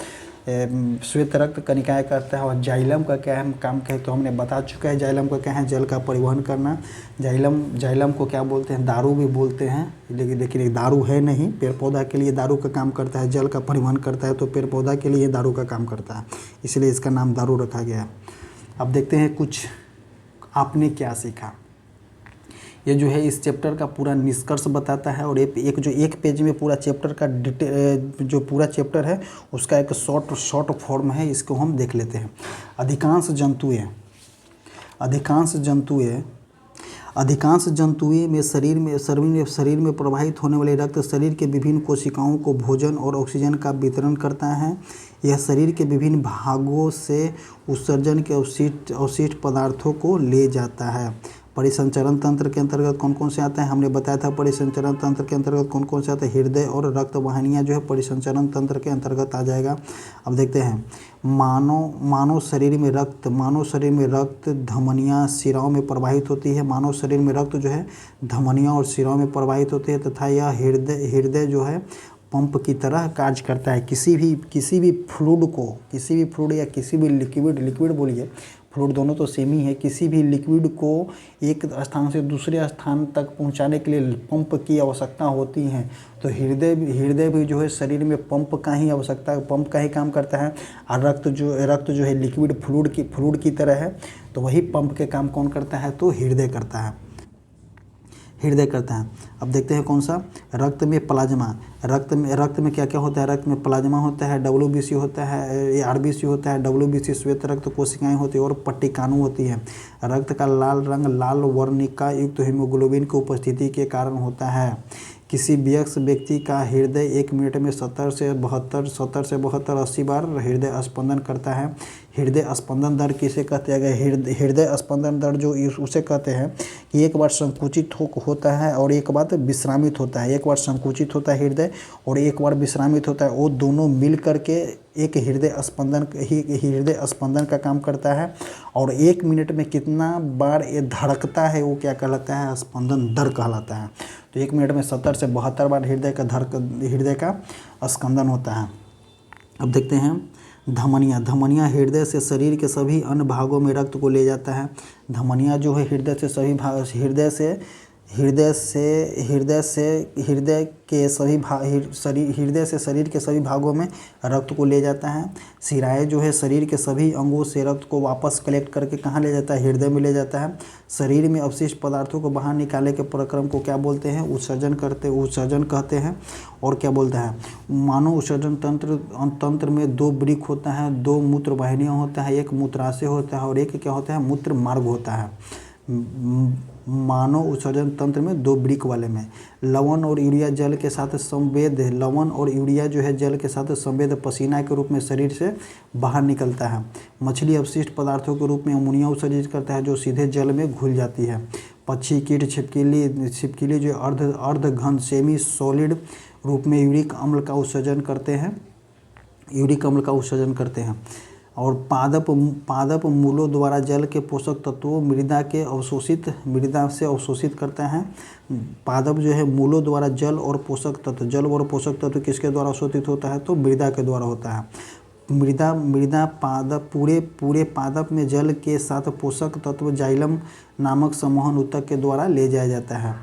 श्वेत रक्त कनिकाएं करता है। और जाइलम का क्या है? काम क्या है? तो हमने बता चुका है। जाइलम का क्या है? जल का परिवहन करना। जाइलम को क्या बोलते हैं? दारू भी बोलते हैं। लेकिन एक दारू है नहीं। पेड़ पौधा के लिए दारू का काम करता है। जल का परिवहन करता है तो पेड़ पौधा के लिए दारू का काम करता है, इसलिए इसका नाम दारू रखा गया है। अब देखते हैं कुछ आपने क्या सीखा। ये जो है इस चैप्टर का पूरा निष्कर्ष बताता है। और एक पेज में पूरा चैप्टर का जो पूरा चैप्टर है उसका एक शॉर्ट फॉर्म है। इसको हम देख लेते हैं। अधिकांश जंतुएं में शरीर में प्रवाहित होने वाले रक्त शरीर के विभिन्न कोशिकाओं को भोजन और ऑक्सीजन का वितरण करता है। यह शरीर के विभिन्न भागों से उत्सर्जन के अवशिष्ट पदार्थों को ले जाता है। परिसंचरण तंत्र के अंतर्गत कौन कौन से आते हैं? हमने बताया था परिसंचरण तंत्र के अंतर्गत कौन कौन से आते हैं? हृदय और रक्त वाहिनियाँ जो है परिसंचरण तंत्र के अंतर्गत आ जाएगा। अब देखते हैं मानव शरीर में रक्त धमनियाँ शिराओं में प्रवाहित होती है। मानव शरीर में रक्त जो है धमनियाँ और शिराओं में प्रवाहित होती है तथा यह हृदय जो है पंप की तरह कार्य करता है। किसी भी फ्लूइड या किसी भी लिक्विड बोलिए, फ्लूइड दोनों तो सेम ही है। किसी भी लिक्विड को एक स्थान से दूसरे स्थान तक पहुंचाने के लिए पंप की आवश्यकता होती है। तो हृदय भी जो है शरीर में पंप का ही काम करता है। और रक्त जो है लिक्विड फ्लूइड की तरह है, तो वही पंप के काम कौन करता है? तो हृदय करता है। अब देखते हैं कौन सा? रक्त में प्लाज्मा। रक्त में क्या क्या होता है? रक्त में प्लाज्मा होता है, डब्ल्यूबीसी होता है, आरबीसी होता है। डब्ल्यूबीसी श्वेत रक्त कोशिकाएं होती है और पट्टिकाणु होती है। रक्त का लाल रंग लाल वर्णिका युक्त हीमोग्लोबिन की उपस्थिति के कारण होता है। किसी व्यक्ति का हृदय 1 मिनट में 70 से 72 80 बार हृदय स्पंदन करता है। हृदय स्पंदन दर किसे कहते हैं? हृदय स्पंदन दर जो उसे कहते हैं कि एक बार संकुचित होता है और एक बार विश्रामित होता है। एक बार संकुचित होता है हृदय और एक बार विश्रामित होता है। वो दोनों मिल करके एक हृदय स्पंदन का काम करता है। और 1 मिनट में कितना बार ये धड़कता है वो क्या कहलाता है? स्पंदन दर कहलाता है। तो 1 मिनट में 70 से 72 बार हृदय का स्पंदन होता है। अब देखते हैं धमनियाँ हृदय से शरीर के सभी अन्य भागों में रक्त को ले जाता है। धमनियाँ जो है हृदय हृदय के सभी हृदय से शरीर के सभी भागों में रक्त को ले जाता है। शिराएँ जो है शरीर के सभी अंगों से रक्त को वापस कलेक्ट करके कहाँ ले जाता है, हृदय में ले जाता है। शरीर में अवशिष्ट पदार्थों को बाहर निकालने के प्रक्रम को क्या बोलते हैं, उत्सर्जन कहते हैं। और क्या बोलते हैं, मानव उत्सर्जन तंत्र में 2 वृक्क होता है, 2 मूत्र वाहिनियाँ होता है, एक मूत्राशय होता है और एक क्या होता है, मूत्र मार्ग होता है। मानव उत्सर्जन तंत्र में 2 वृक्क वाले में लवण और यूरिया जल के साथ संवेद लवण और यूरिया जो है जल के साथ संवेद पसीना के रूप में शरीर से बाहर निकलता है। मछली अपशिष्ट पदार्थों के रूप में अमोनिया उत्सर्जित करता है जो सीधे जल में घुल जाती है। पक्षी, कीट, छिपकली जो अर्धघन सेमी सॉलिड रूप में यूरिक अम्ल का उत्सर्जन करते हैं। और पादप मूलों द्वारा जल के पोषक तत्वों मृदा से अवशोषित करता है। पादप जो है मूलों द्वारा जल और पोषक तत्व किसके द्वारा अवशोषित होता है, तो मृदा के द्वारा होता है। मृदा पादप पूरे पादप में जल के साथ पोषक तत्व जाइलम नामक संवहन ऊतक के द्वारा ले जाया जाता है।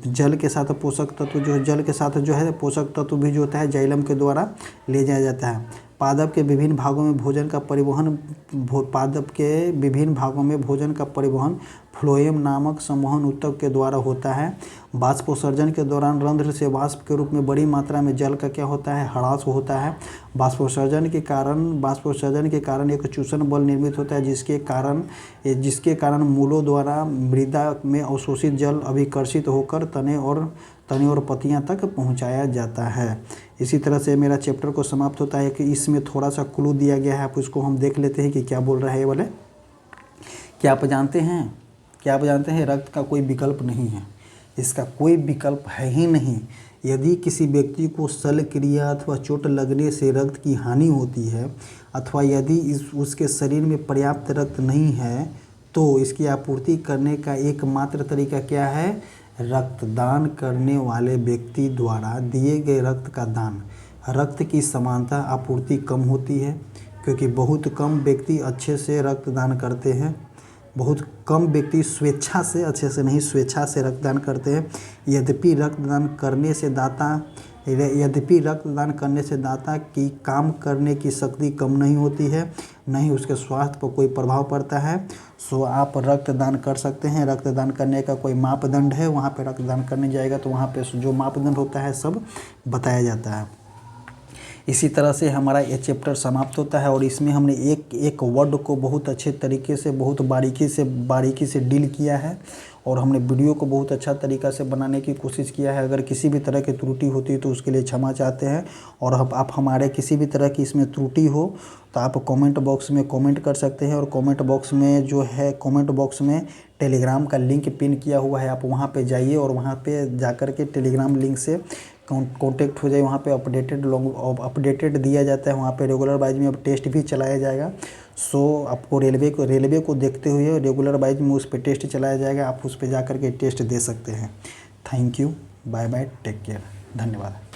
जल के साथ पोषक तत्व पोषक तत्व भी जो होता है जाइलम के द्वारा ले जाया जाता है। पादप के विभिन्न भागों में भोजन का परिवहन फ्लोएम नामक संवहन ऊतक के द्वारा होता है। बाष्पोत्सर्जन के दौरान रंध्र से वाष्प के रूप में बड़ी मात्रा में जल का क्या होता है, ह्रास होता है। बाष्पोत्सर्जन के कारण एक चूषण बल निर्मित होता है जिसके कारण मूलों द्वारा मृदा में अवशोषित जल अभिकर्षित होकर तने और पत्तियां तक पहुंचाया जाता है। इसी तरह से मेरा चैप्टर को समाप्त होता है कि इसमें थोड़ा सा क्लू दिया गया है, आप उसको हम देख लेते हैं कि क्या बोल रहा है ये वाले। क्या आप जानते हैं रक्त का कोई विकल्प नहीं है, इसका कोई विकल्प है ही नहीं। यदि किसी व्यक्ति को शल्य क्रिया अथवा चोट लगने से रक्त की हानि होती है अथवा यदि उसके शरीर में पर्याप्त रक्त नहीं है तो इसकी आपूर्ति करने का एकमात्र तरीका क्या है, रक्तदान करने वाले व्यक्ति द्वारा दिए गए रक्त का दान। रक्त की समानता आपूर्ति कम होती है क्योंकि बहुत कम व्यक्ति अच्छे से रक्तदान करते हैं, बहुत कम व्यक्ति स्वेच्छा से रक्तदान करते हैं। यद्यपि रक्तदान करने से दाता की काम करने की शक्ति कम नहीं होती है, नहीं उसके स्वास्थ्य पर कोई प्रभाव पड़ता है। सो आप रक्तदान कर सकते हैं। रक्तदान करने का कोई मापदंड है, वहाँ पे रक्तदान करने जाएगा तो वहाँ पे जो मापदंड होता है सब बताया जाता है। इसी तरह से हमारा ये चैप्टर समाप्त होता है और इसमें हमने एक वर्ड को बहुत अच्छे तरीके से बहुत बारीकी से डील किया है और हमने वीडियो को बहुत अच्छा तरीक़ा से बनाने की कोशिश किया है। अगर किसी भी तरह की त्रुटि होती है तो उसके लिए क्षमा चाहते हैं। और आप हमारे किसी भी तरह की इसमें त्रुटि हो तो आप कमेंट बॉक्स में कमेंट कर सकते हैं। और कमेंट बॉक्स में टेलीग्राम का लिंक पिन किया हुआ है, आप वहाँ पे जाइए और वहाँ पे जाकर के टेलीग्राम लिंक से कॉन्टेक्ट हो जाए। वहाँ पे अपडेटेड दिया जाता है, वहाँ पे रेगुलर वाइज में अब टेस्ट भी चलाया जाएगा। सो आपको रेलवे को देखते हुए रेगुलर वाइज में उस पर टेस्ट चलाया जाएगा, आप उस पर जा कर के टेस्ट दे सकते हैं। Thank you, bye bye, take care, धन्यवाद।